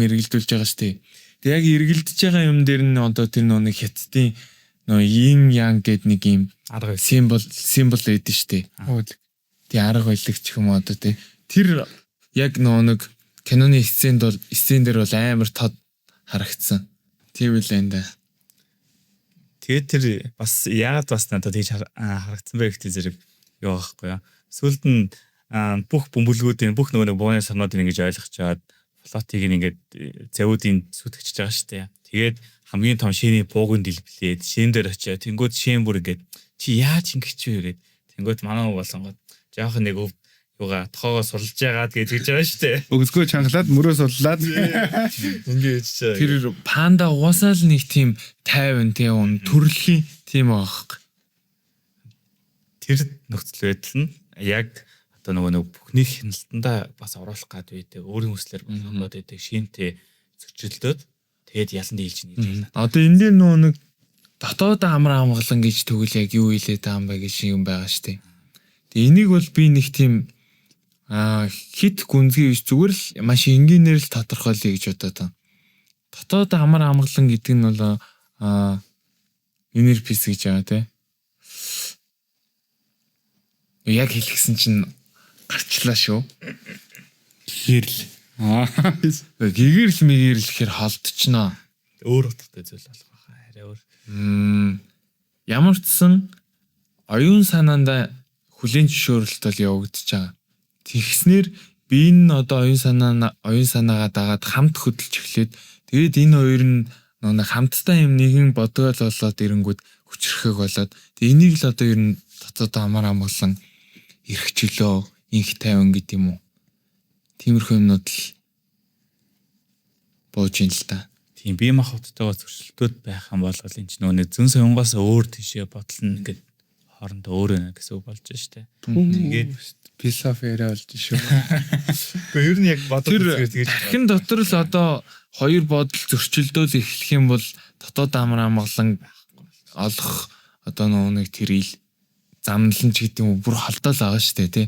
байгаа штэ. Тэг яг эргэлдэж байгаа юм дээр нь одоо тэр нэг хятадын yin yang гэдэг нэг юм арга символ байдаг штэ. Тэг арга байлэг ч юм одоо тэ. Тэр яг нэг киноны сцен дээр бол амар тод харагдсан. Тийм л энэ. Тэгээд тэр бас яагаад бас надад тийж харагдсан бэ гэхдээ зэрэг юу байхгүй юу. Сүүлд нь бүх бөмбөлгүүдийн бүх нөгөө бууны сарнуудыг ингэж ойлгож чаад флотыг ингээд завуудын сүтгэж байгаа шүү дээ. Тэгээд хамгийн том шиний буугын дэлбэлээд шин дээр очиад тэнгууд шин бүр ингээд чи яаж ингэж вэ гэдэг. Тэнгууд манай болонгод жоох нэг юугаа тохоогоо сулж яагаад гэж хэлж байгаа шүү дээ. Өгсгөө чангалаад мөрөө суллаад ингэж тэр панда угаасаа л нэг тийм тайван тийм төрөлхийн тийм аах. Тэр нөхцөл байдал нь яг одоо нөгөө бүхний хяналтандаа бас оруулах гад байдаг. Өөрийн хүслээр болгоод байдаг шинтэй зөрчилдөд тэгээд ялан дийлж нийлж байна. Одоо энэ дээр нэг дотоод амраа амгалан гэж тэгвэл яг юу хэлээд байгаа юм бэ гэж юм байгаа штеп. Тэгээ энийг бол би нэг тийм хит гүнзгий биш зүгээр л маш энгийнээр л тодорхойлъё гэж бодоод байна. Дотоод амраа амгалан гэдэг нь бол inner peace гэж байгаа тийм. Яг хэлчихсэн чинь гарчлаа шүү. Гэрл. Гэгэрл мэгэрл гэхээр холдчихно. Өөр утгатай зүйл болох байхаа арай өөр. Ямар ч сан оюун санаанда хүлийн зөвшөөрөлт бол явагдаж байгаа. Тэгснэр би энэ одоо оюун санаагаа дагаад хамт хөдөлж эхлээд тэгээд энэ хоёр нь нэг хамттай юм нэгэн бодгоол болоод ирэнгүүд хүчрэхэг болоод тэгээд энийг л одоо ер нь дотоод амар амгалан эрхчлөө инх тайван гэдэг юм уу. Тиймэрхүү юмнууд л бууж ин л та. Тийм бие махбодтойгоо зөрчилдөөд байх юм бол энэ ч нөгөө зүүн сонгоос өөр тийшээ бодлоо ингээд хоорондоо өөр байна гэсэн үг болж штэ. Тэгээд философи яриа болж шүү. Гэхдээ ер нь яг бодож үзгээд тархин дотор л одоо хоёр бодол зөрчилдөөл эхлэх юм бол дотоод амар амгалан олох одоо нэг тэрийг замналан ч гэдэг юм бүр холдоол байгаа шүү дээ тий.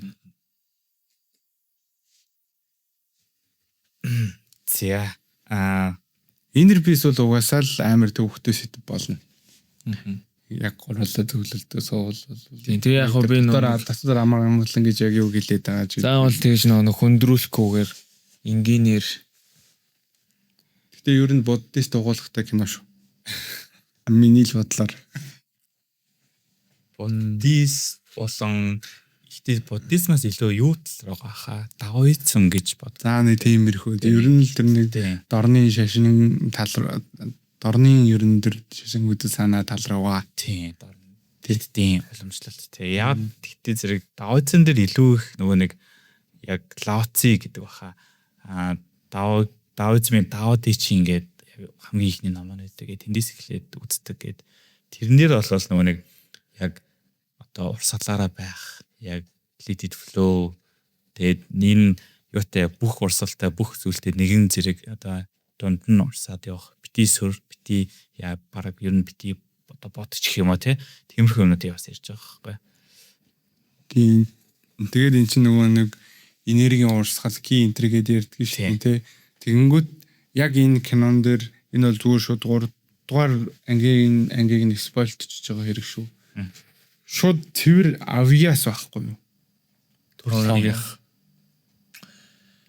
За Inner peace бол угаасаа л амар төвхтэй сэдв болно. Яг гурлаа төвлөлтөө суул. Тийм яг хөө би дотор амар амгалан гэж яг юу гэлээд байгаа ч. заавал тэгж нэг хөндрүүлэхгүйгээр энгийнээр. Гэтэ ер нь буддист дугуулгатай кино шүү. Миний л бодлоор. Буддист болон ихтэй буддизмаас илүү юу тал байгаа хаа даоизм гэж бод. За нэг тиймэрхүү. Ер нь л тэр нэг дорны шашин тал дорны ер нь тэр шашингүүд санаа тал руугаа. Тийм тэддийн уламжлалт тий. Яг тэгтээ зэрэг даоизм дээр илүү их нөгөө нэг яг лаоци гэдэг баха. Даоизмын даоди чи ингээд хамгийн ихний ном байдаг. Тэндээс эхлээд үздэг гэд. Тэрнэр бол нөгөө нэг яг одоо урсгалаараа байх яг leaded flow тэгээд энэ юутай бүх урсгалтай бүх зүйлтэй нэгэн зэрэг одоо дунд нь урсаад явах бити сүр бити яа бараг ер нь бити одоо бодчих юм аа тиймэрхүү юмнууд яваас ирж байгаа байхгүй. Тийм. Тэгээд эн чинь нөгөө нэг энергийн урсгал ки энтергээд ярьдаг шүү дээ. Тэгэнгүүт яг энэ кинон дээр энэ бол зүгээр шууд 3 дугаар ангийг нь спойлтчихж байгаа хэрэг шүү. Шууд цэвэр авьяас байхгүй юу? Төрөлх.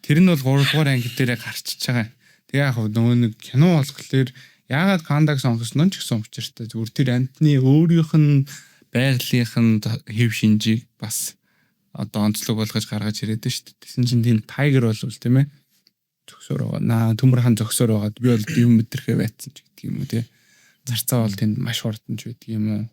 Тэр нь бол 3 дугаар анги дээр гарчиж байгаа. Тэгээ яг нөгөө нэг кино болохоор яагаад Кандаг сонгосноо ч гэсэн учиртай. Зүгээр тэр амтны өөрийнх нь байгалийнх нь хэв шинжийг бас одоо онцлог болгож гаргаж ирээд шүү дээ. Тэсэн чинь тийм тайгер болвол тийм ээ. Зөксөр байгаа. Төмөрхан зөксөр байгаад би бол юм өдрөхөө байцсан ч гэдэг юм уу тий. Зарцаа бол тэнд маш хурдан ч байдаг юм уу.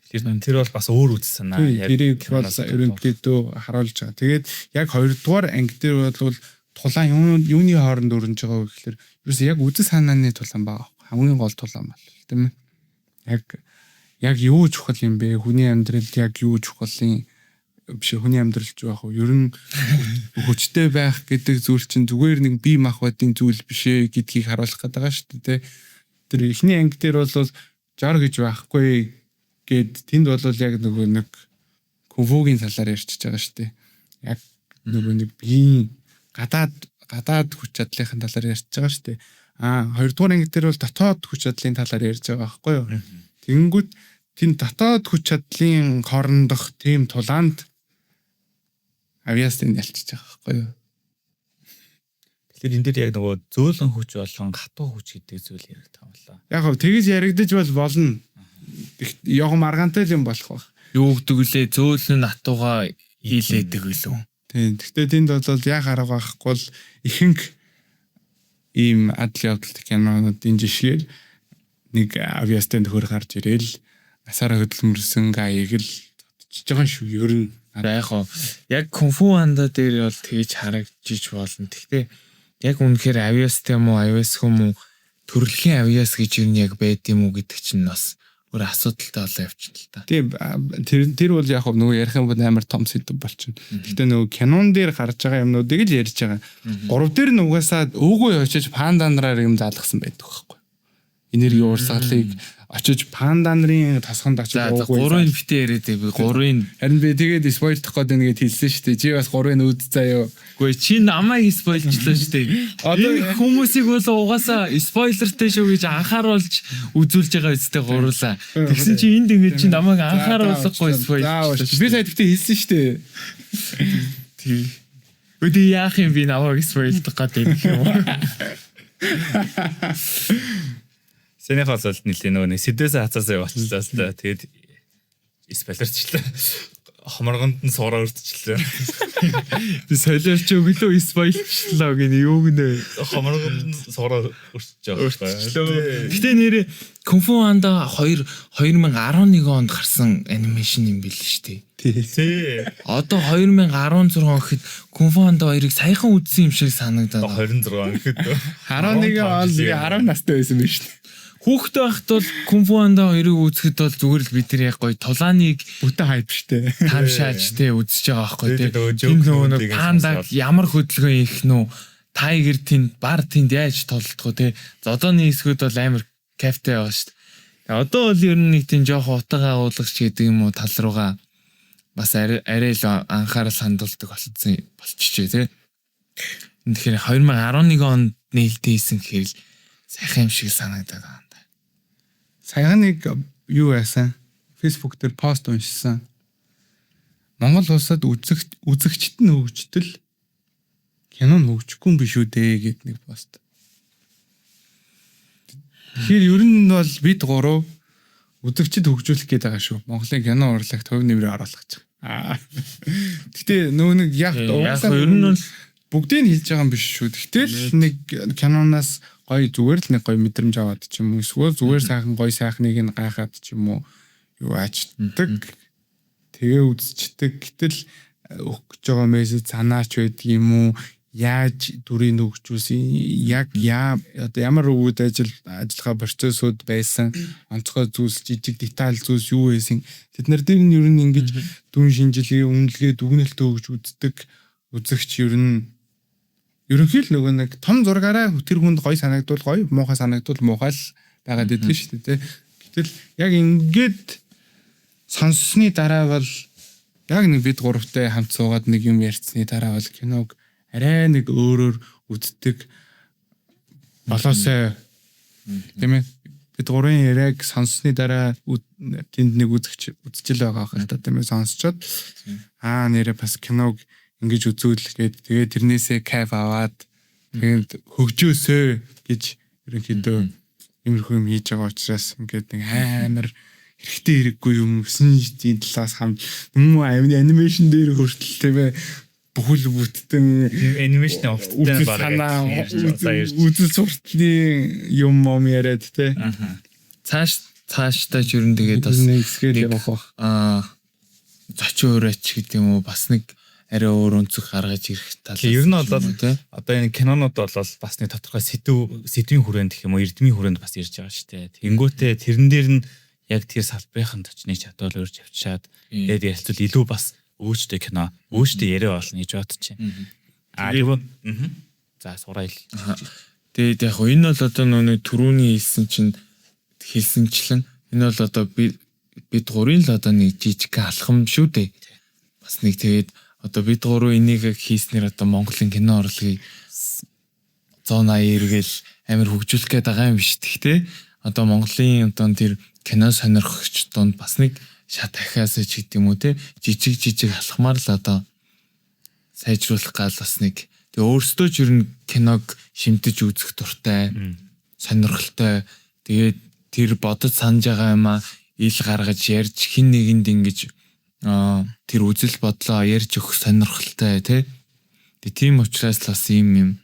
Тэр бол бас өөр үс санаа. Яг тэрийг бол ерөнхийдөө харуулж байгаа. Тэгээд яг 2 дугаар анги дээр бол тулаан юуны хооронд өрнөж байгаа вэ гэхээр ерөөс яг үзэл санааны тулаан байгаа. Хамгийн гол тулаан байна тийм ээ. Яг юу чухал юм бэ? Хүний амьдралд яг юу чухалын биш хүний амьдралч байх уу? Ер нь хүчтэй байх гэдэг зүйл чинь зүгээр нэг бие махбодын зүйл биш ээ гэдгийг харуулах гэдэг байгаа шүү дээ. Тэр эхний анги дээр бол жар гэж байхгүй гэд тэнд бол яг нөгөө нэг кунфугийн талаар ярьчихж байгаа шүү дээ. Яг нөгөө нэг биеийн гадаад хүч чадлын талаар ярьж байгаа шүү дээ. 2 дугаар анги дээр бол дотоод хүч чадлын талаар ярьж байгаа байхгүй юу? Тэгэнгүүт тэнд дотоод хүч чадлын хоорондох тийм тулаанд авьяастын ялчиж байгаа байхгүй юу? Тэгэхээр энэ дээр яг нөгөө зөөлөн хүч болон хатуу хүч гэдэг зүйл яригдсан болоо. Яг хөө тэгэж яригдаж болно. Яг маргаантай юм болох баг. Юу гэдэг лээ зөөлөн натууга хийлээдэг үлээ. Тийм. Гэхдээ тэнд бол яг арга байхгүй бол ихэнх ийм адал явдалт кинонуудын жишгээр нэг авьяастай төхөр гарч ирээл насаараа хөдөлмөрсөн гаяг л тодчиж байгаа шүү. Ер нь яг кунфу ханда дээр бол тэгж харагдчих болно. Гэхдээ яг үнэхээр авьяастай юм уу, авьяасгүй юм уу, төрөлхийн авьяас гэж юу яг байд юм уу гэдэг чинь бас өөр асуудалтай болоо явчихна л та. Тийм тэр бол яг нөгөө ярих юм бол амар том сэдв болчихно. Гэхдээ нөгөө кинон дээр гарч байгаа юмнуудыг л ярьж байгаа. 3 дээр нь угаасаа өвгөө очиж панда нараар юм заалгасан байдаг байхгүй. Энерги уурсгалыг очиж панда нарын тасганд очиж өвгөө 3-ын битээ яриад би 3-ын харин би тэгээд спойлдох гээд нэгэд хэлсэн шүү дээ. Чи бас 3-ын үд заяа. Үгүй чи намайг спойлчлаа шүү дээ. Одоо хүмүүсийг бол угаасаа спойлертэй шүү гэж анхааруулж үзүүлж байгаа үстэй гуруулаа. Тэгсэн чи энд ингэж чи намайг анхааруулахгүй спойлчлаа. Би сая тэгтээ хэлсэн шүү дээ. Тий. Үгүй яах юм би намайг спойлдох гэдэг юм уу? Сэнийх бол нэлээ нөгөө нэг сэдвээс хацаасаа явуулчихлаа л да. Тэгээд спойлерчлаа. Хоморгонд нь суура өртчлээ. Би солиорч өглөө спойлчлаа гэнэ юу гэнэ. Хоморгонд нь суура өртчихөө. Гэтэ нэрээ Кунфу Ханда 2011 онд гарсан анимашн юм бил шүү дээ. Тий. Одоо 2016 гэхэд Кунфу Ханда 2-ыг саяхан үзсэн юм шиг санагдаад. 26 гэхэд 11 он 10 настай байсан биз шүү дээ. Хүүхдээ байхад бол Кунфу Ханда 2-ыг үзэхэд бол зүгээр л бид нар яг гоё тулааныг бүтэн хайп штэ. Тавшааж тэ үзэж байгаа байхгүй тийм нөгөө нэг пандаг ямар хөдөлгөөн их нүү Tiger тэнд бар тэнд яаж толдох вэ те. Зодооны хэсгүүд бол амар кайфтай байгаа шүү дээ. Одоо бол ер нь нэг тийм жоох утга агуулгач гэдэг юм уу тал руугаа бас арай л анхаарал хандуулдаг болчихжээ те. Тэгэхээр 2011 онд нээлттэйсэн гэхээр сайхан юм шиг санагдаад байна. Саяхан нэг юу яасан? Facebook дээр пост уншсан. Монгол улсад үзэгчт нь хөгжтөл кино нь хөгжихгүй юм биш үү дээ гэд нэг пост. Тэгэхээр ер нь бол бид гурав үзэгчд хөгжүүлэх гээд байгаа шүү. Монголын кино урлагт хувь нэмрээ оруулах гэж байгаа. Гэтэ нөгөө нэг яг ер нь бол бүгдийг хэлж байгаа юм биш шүү. Гэтэл нэг киноноос гоё зүгээр л нэг гоё мэдрэмж аваад ч юм уу эсвэл зүгээр сайхан гоё сайхныг нь гайхаад ч юм уу юу ачдаг. Тэгээ үзчихдэг. Гэтэл өгч байгаа мессеж санаач байдаг юм уу? Яаж дүрийг хөгжүүлсэн? Яг одоо ямар өвөд ажиллагаа процессууд байсан? Онцгой зүйлс, жижиг деталь зүйлс юу байсан? Тэд нар дээр нь ер нь ингэж дүн шинжилгээ, үнэлгээ, дүгнэлтөө өгч үздэг. Үзэгч ер нь ерөнхийдөө нөгөө нэг том зургаараа тэр хүнд гоё санагдвал гоё, муухай санагдвал муухай л байгаад идэв шүү дээ. Гэтэл яг ингээд сонссны дараа бол яг нэг бид гуравтай хамт суугаад нэг юм ярьцсны дараа бол киног арай нэг өөрөөр үздэг болоосай. Тийм ээ. Бид гурван яриаг сонссны дараа тэнд нэг үзчихэл байгаа хэл та тийм ээ сонсчод нэрээ бас киног ингэж үзүүл гээд тэгээ тэрнээсээ кайф аваад тэгээд хөгжөөсөө гэж ерөнхийдөө иймэрхүү юм хийж байгаа учраас ингээд нэг амар хэрэгтэй хэрэггүй юм синжийн талаас хамт юм анимашн дээр хүртэл тийм ээ бүхэл бүтэн анимашны урттай баг үзэл суртлын юм яриад тий. Цаашдаа ч ер нь тэгээд бас нэг скейл явах бах. Зочин ураач гэдэг юм уу бас нэг арай өөр өнцөг гаргаж ирэх тал. Ер нь бол одоо энэ кинонууд бол бас нэг тодорхой сэдвийн хүрээнд гэх юм уу эрдмийн хүрээнд бас ирж байгаа шүү дээ. Тэнгүүтээ тэрэн дээр нь яг тэр салбарын төчнийг чадвал өөрч авчаад тэгээд ялцвал илүү бас өөчтэй кино өөчтэй яриа болно гэж бодож байна. Тэгвэл за сураа хэл. Тэгээд яг энэ бол одоо нэг түрүүний хэлсэнчлэн энэ бол одоо бид гурийн л одоо нэг жижиг алхам шүү дээ. Бас нэг тэгээд одоо бид гурав энийг хийснээр одоо Монголын кино урлагийг 180 эргээл амар хөгжүүлэх гээд байгаа юм биш гэхдээ одоо Монголын одоо тэр кино сонирхогч донд бас нэг шат ахиасаа ч гэдэг юм уу те жижиг алхмаар л одоо сайжруулах гал бас нэг тэгээ өөрсдөө ч ер нь киног шимтэж үзэх дуртай сонирхолтой тэгээд тэр бодож санаж байгаа юм ил гаргаж ярьж хин нэгэнд ингэж тэр үзэл бодлоо ярьж өгөх сонирхолтой тий. Тэгээ тийм учраас л бас юм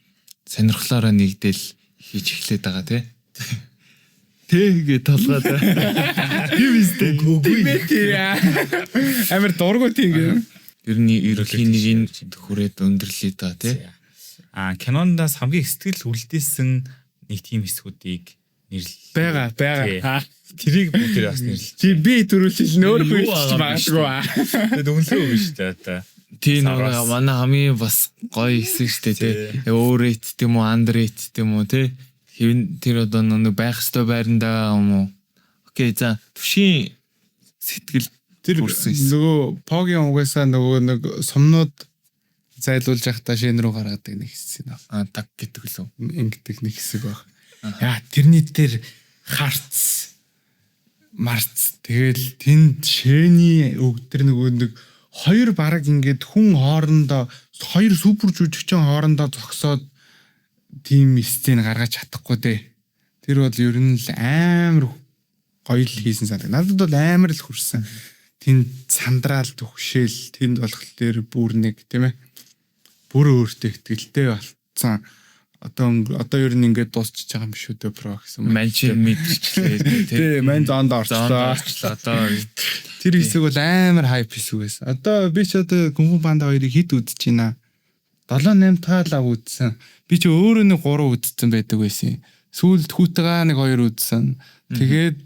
сонирхлоороо нэгдэл хийж эхлэдэг байгаа тий. Тэгээ толгойд. Тийм үстэй. Амар дургуй тийм. Ер нь ерөнхийн нэг хүрээд өндөрлөө да тий. Кинондаас хамгийн сэтгэл үлдээсэн нэг тийм хэсгүүдийг нэрлэл байгаа. Тэрийг бүгд бас нэрлэл. Чи би төрүүлж нөөрхөө хэлж магадгүй. Тэгээд үнэлээ өгнө шүү дээ. Тийм манай хамгийн бас гоё хэсэг шүү дээ тий. Өөрөйт тийм үү андрейт тийм үү тий. Тэр одоо нэг байх ёстой байрандаа юм уу. Окей за төвшин сэтгэл тэр нөгөө погийн угаасаа нөгөө нэг сумнууд зайлуулж явахдаа шин рүү гаргадаг нэг хэсэг нэ. Даг гэдэг лөө. Ингэдэг нэг хэсэг баг. Яа тэрний дээр харц марц тэгэл тэнд шэний өгдөр нэг хоёр бараг ингээд хүн хоорондоо хоёр супер жүжигчин хоорондоо зогсоод тийм сцен гаргаж чадахгүй дээ. Тэр бол ер нь л амар гоё л хийсэн санаг. Надад бол амар л хүрсэн. Тэнд сандраал төгшөөл тэнд болох дээр бүр нэг тийм ээ. Бүр өөртөө ихтгэлтэй болцсон. Одоо ер нь ингээд дуусчихж байгаа юм шүү дээ про гэсэн. Манчин мэдчихлээ тий. Мань зоонд орчлоо. Одоо тэр хэсэг бол амар хайп хэсэг байсан. Одоо би ч одоо Кунг-фу Панда 2-ыг хэд үзэж байна. 7-8 таалаа үзсэн. Би ч өөрөө нэг 3 үзсэн байдаг байсан. Сүүлд хүүтэйгээ нэг 2 үзсэн. Тэгээд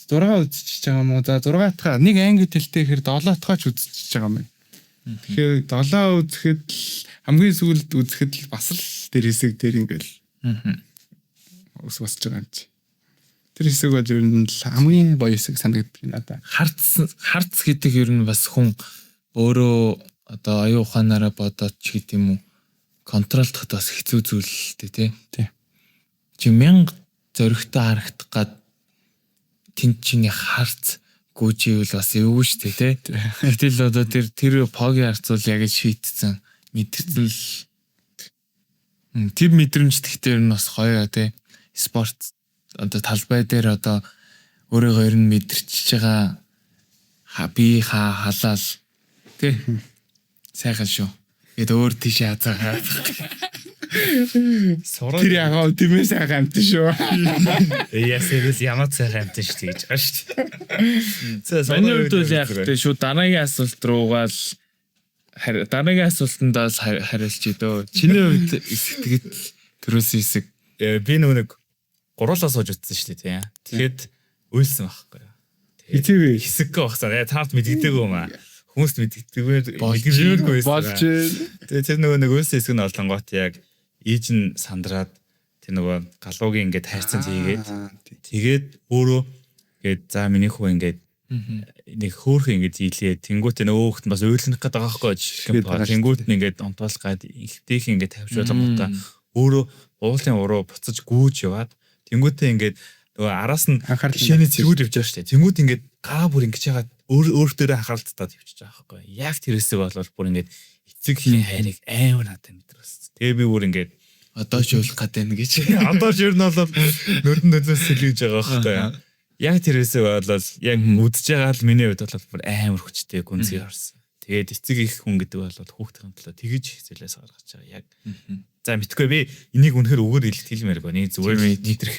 6 үзчихэж байгаа юм уу? За 6 дахь нэг англи хэлтэй ихэр 7 дахь ч үзчихэж байгаа юм байна. Тэгэхээр 7 үзэхэд хамгийн сүүлд үзэхэд бас л тэр хэсэг тэр ингээл ус босч байгаа юм чи. Тэр хэсэг бол ер нь хамгийн гоё хэсэг санагддаг надад. Харц гэдэг ер нь бас хүн өөрөө одоо оюун ухаанаараа бодоод ч гэдэг юм уу контролдоход бас хэцүү зүйл л дээ тий. Чи 1000 зөрөгтэй харагдах гад тэнд чиний харц гүйживэл бас эвгүй шүү дээ тий. Гэтэл одоо тэр погийн харцуул яг л шийтсэн мэдэрэл тэр мэдрэмж тэгтээ ер нь бас гоё тий. Спорт одоо талбай дээр одоо өөрийгөө ер нь мэдэрчж байгаа би халаал тий. Сайхан шүү. Гэт өөр тийш хазаагаа. Тэр ягаа тиймээ сайхан амт шүү. Ясэрэл ямар сайхан амт шүү гэж байгаа шүү. Миний хувьд бол яг тий шүү дараагийн асуулт руугаа л дараагийн асуултандаа л хариулж идөө. Чиний хувьд сэтгэл төрөөсөн хэсэг би нэг гуруулаа сууж утсан шүү дээ тий. Тэгэхэд уйлсан байхгүй юу. Хитээвэ хэсэг багсаа таарт мэддэггүй юм аа. Хүмүүс мэддэггүй болж тэгээ тэр нэг уйлсан хэсэг нь олонгоот яг ээж нь сандраад тэр галуугийн ингээд хайрцан тэгээд өөрөө ингээд за миний хүү ингээд нэг хөөхөн ингээд ийлээ тэнгуүтээ нөгөөхт нь бас уйлнах гэдэг байгаа байхгүй тэнгуут нь ингээд онтоолох гад ихтэйх ингээд тавьж боломжтой өөрөө уулын уруу буцаж гүүж яваад тэнгуүтээ ингээд нөгөө араас нь шиний зэргүүд явж байгаа шүү дээ тэнгуут ингээд гаа бүр ингэж яагаад өөртөө анхааралттай тавьчихж байгаа байхгүй яг тэр хэсэг болол бүр ингээд эцэг хийн хайрыг амар надад мэдэрсэн тэгээ би бүр ингээд одоо ч уйлах гэдэг нь гэж одоо ч ер нь бол нөрдөөс сэлгэж байгаа байхгүй яг тэр хэсэг болол яг үдж байгаа л миний хувьд бол бүр амар хүчтэй гүнзгий орсон тэгээд эцэг их хүн гэдэг бол хүүхдийн төлөө тэгэж хизэлээс гаргаж байгаа яг за мэдгүй би энийг үнэхээр өгөр хэлмээргүй нэг зүгээр нийтрэх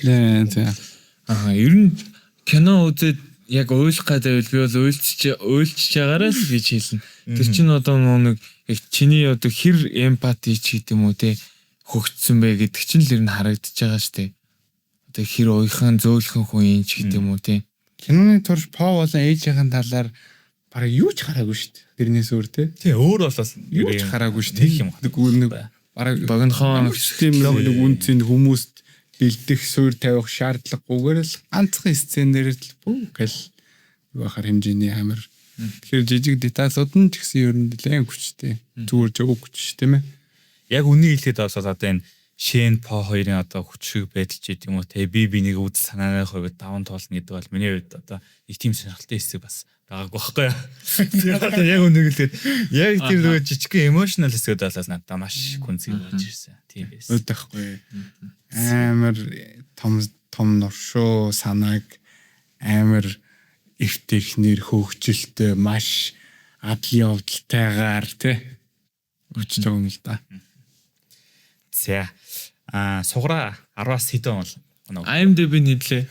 ер нь кино үзээд яг уйлах гэдэг би бол уйлж байгаараа л гэж хэлнэ. Тэр чинь одоо нэг яг чиний одоо хэр эмпати ч гэдэг юм уу те хөгжсөн бэ гэдэг чинь л ер нь харагдаж байгаа штэ. Одоо хэр уйхан зөөлхөн хүн юм ч гэдэг юм уу те. Киноны турш По болон ээжийн талаар бараг юу ч хараагүй штэ. Тэрнээс өөр те. Тий өөр болол юу ч хараагүй штэ. Нэг бараг богинохон систем нэг үнцэн хүмүүст бэлдэх суурь тавих шаардлагагүйгээр л ганцхан сценээр л гэл бахар хэмжээний хамар. Тэгэхээр жижиг деталууд нь ч гэсэн ер нь нэлээд хүчтэй. Зүгээр жог хүч тийм ээ. Яг үнийг хэлэхэд бол одоо энэ Шэн По хоёрын одоо хүчрэг байдал ч гэдэг юм уу те би нэг үзэл санааны хувьд даван тоолно гэдэг бол миний хувьд одоо их тийм сонирхолтой хэсэг бас байгаагүй байхгүй юу. Яг үнийг хэлэхэд яг тэр нөгөө жижигхэн эмошнал хэсгүүд бол надад маш гүнзгий болж ирсэн. Тийм байсан. Өөдөхгүй. Амар том нуршуу санааг амар эвтэхнэр хөгжилтэй маш адлын явдалтайгаар тий өчж байгаа юм л да. За сугра 10-аас хэдэн бол IMDb нийтлээ.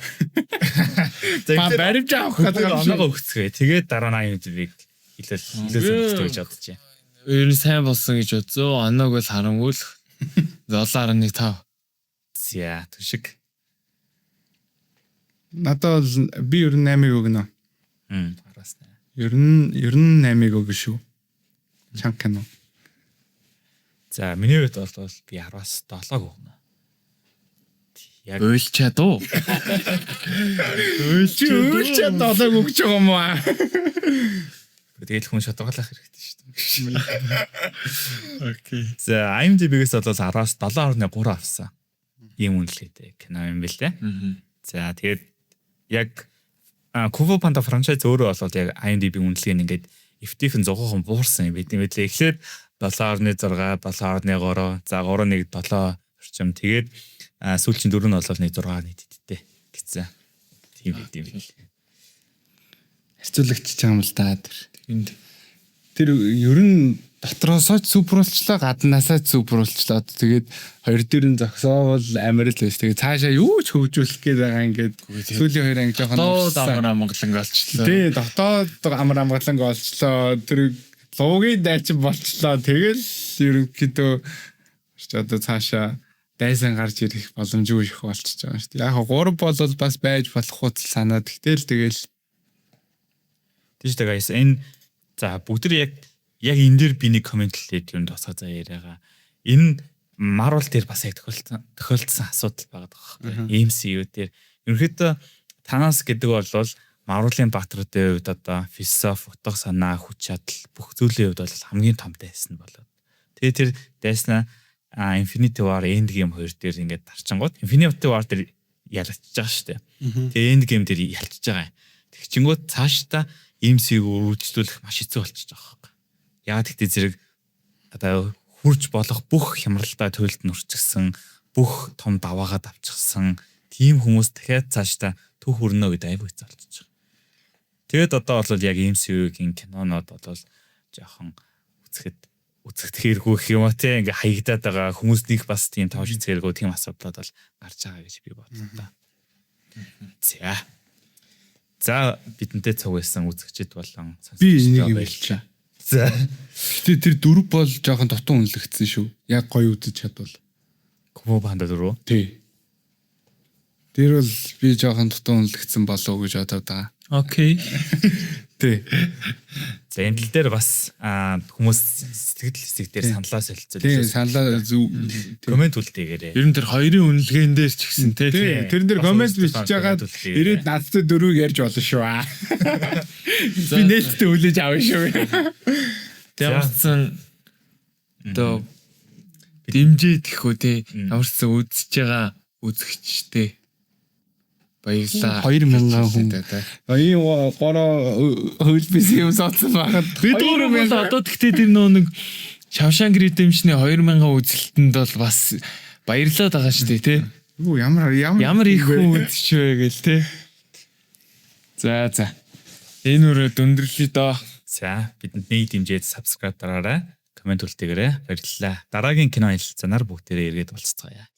Баримж авах гэдэг оноогоо өгцгөө. Тэгээд дараа нь IMDb-г хилээсэн гэж бодож байна. Ер нь сайн болсон гэж бодсон. Оноог бол харамгүй л 7.5. За түшиг. Надад бол би ер нь 8-ыг өгнө. 10-аас 8. Ер нь 8-ыг өгнө шүү. Чанга кино. За миний хувьд бол би 10-аас 7-г өгнө. Яг уйлчаа дуу. Уйлчаа 7-г өгч байгаа юм аа. Тэгэл хүн шатгаалах хэрэгтэй шүү дээ. Окей. За IMDb-гээс бол 10-аас 7.3 авсан. Ийм үнэлгээтэй кино юм бэл тэ. За тэгээд яг Kung Fu Panda франчайз өөрөө бол яг IMDb үнэлгээ нь ингээд эвтэйхэн 100% буурсан юм бидний мэдлээ. Эхлээд 7.6, 7.3, за 3.7 орчим. Тэгээд сүүлчийн 4 нь бол нэг 6 нийтдээ гэсэн. Тийм юм. Харьцуулагч байгаа юм л да тэр. Тэр ер нь дотроосоо ч суперулчлаа, гаднаасаа ч суперулчлаа. Тэгээд хоёр дээр нь зогсоовол амар л байж. Тэгээд цаашаа юу ч хөгжүүлэх гээд байгаа ингээд сүүлийн хоёр анги жоохон дотоод амар амгалан олчлоо. Тий, дотоод амар амгалан олчлоо. Тэр луугийн дайчин болчлоо. Тэгэл ерөнхийдөө одоо цаашаа дайсан гарч ирэх боломжгүй их болчихж байгаа шүү дээ. Яг 3 бол бас байж болох хуудас санаа. Тэгэл тийш guys энэ за бүгд яг энэ дээр би нэг комент хэлээд юм тосгоо заа яриагаа. Энэ Marvel дээр бас яг тохиолдсон асуудал байгаа байхгүй. MCU дээр ерөнхийдөө Thanos гэдэг бол Marvel-ийн баатруудын хувьд одоо философи, утга санаа, хүч чадал бүх зүйлийн хувьд бол хамгийн том дайсан болоод. Тэгээ тэр дайснаа Infinity War, Endgame хоёр дээр ингээд тарчингууд Infinity War дээр ялцж байгаа шүү дээ. Тэгээ Endgame дээр ялцж байгаа. Тэгчингууд цаашдаа MCU үргэлжлүүлэх маш хэцүү болчихж байгаа байхгүй. Яагаад гэвэл зэрэг одоо хурж болох бүх хямралтай төлөлд нүрчгсэн, бүх том даваагаад авчихсан тийм хүмүүс дахиад цаашдаа төв хүрнэ үед аягүй хэцүү болчихж байгаа. Тэгээд одоо бол яг MCU-гийн кинонод бол жоохон үзэхэд хэрэггүй гэх юм уу те ингээ хаягдаад байгаа хүмүүснийг бас тийм тоож зэрэггүй тийм асуудлууд бол гарч байгаа гэж би бодлоо. За бидэнтэй цуг байсан үзэгчд болон би энийг хэлчихэ. За. Гэтэ тэр дөрв бол жоохон дотон үнэлэгдсэн шүү. Яг гоё үзэж чадвал. Кунг-фу панда дөрөв. Тий. Тэр бол би жоохон дотон үнэлэгдсэн болов уу гэж бодоод байгаа. Окей. Тий. За энэ тал дээр бас хүмүүс сэтгэл хэсэг дээр саналаа солилцол. Тий, саналаа комент үлдээгээрэй. Ер нь тэр хоёрын үнэлгээн дээр ч гэсэн тий. Тэрэн дээр комент бичиж байгаад ирээд надтай дөрвийг ярьж болно шүү. Би нээлттэй хүлээж авна шүү. Ямарсан одоо дэмжиж гэх үү тий. Ямарсан үзэж байгаа үзэгчтэй баярлаа. 2000 хүн. Ийм гороо хөлбис юм суудсан байхад бид өөрөө одоо тэгтээ тэр нэг Shawshank Redemption-ы 2000 үзэлтэнд бол бас баярлаад байгаа шүү дээ тий. Юу ямар их хүн үзчихвэ гээл тий. За. Энэ үрээ дүндэрлэе доо. За бидэнд нэг дэмжиж subscribe дараарай. Комент үлдээгээрэй. Баярлалаа. Дараагийн кино хэлэлцээнээр бүгдээрээ эргээд уулзцгаая.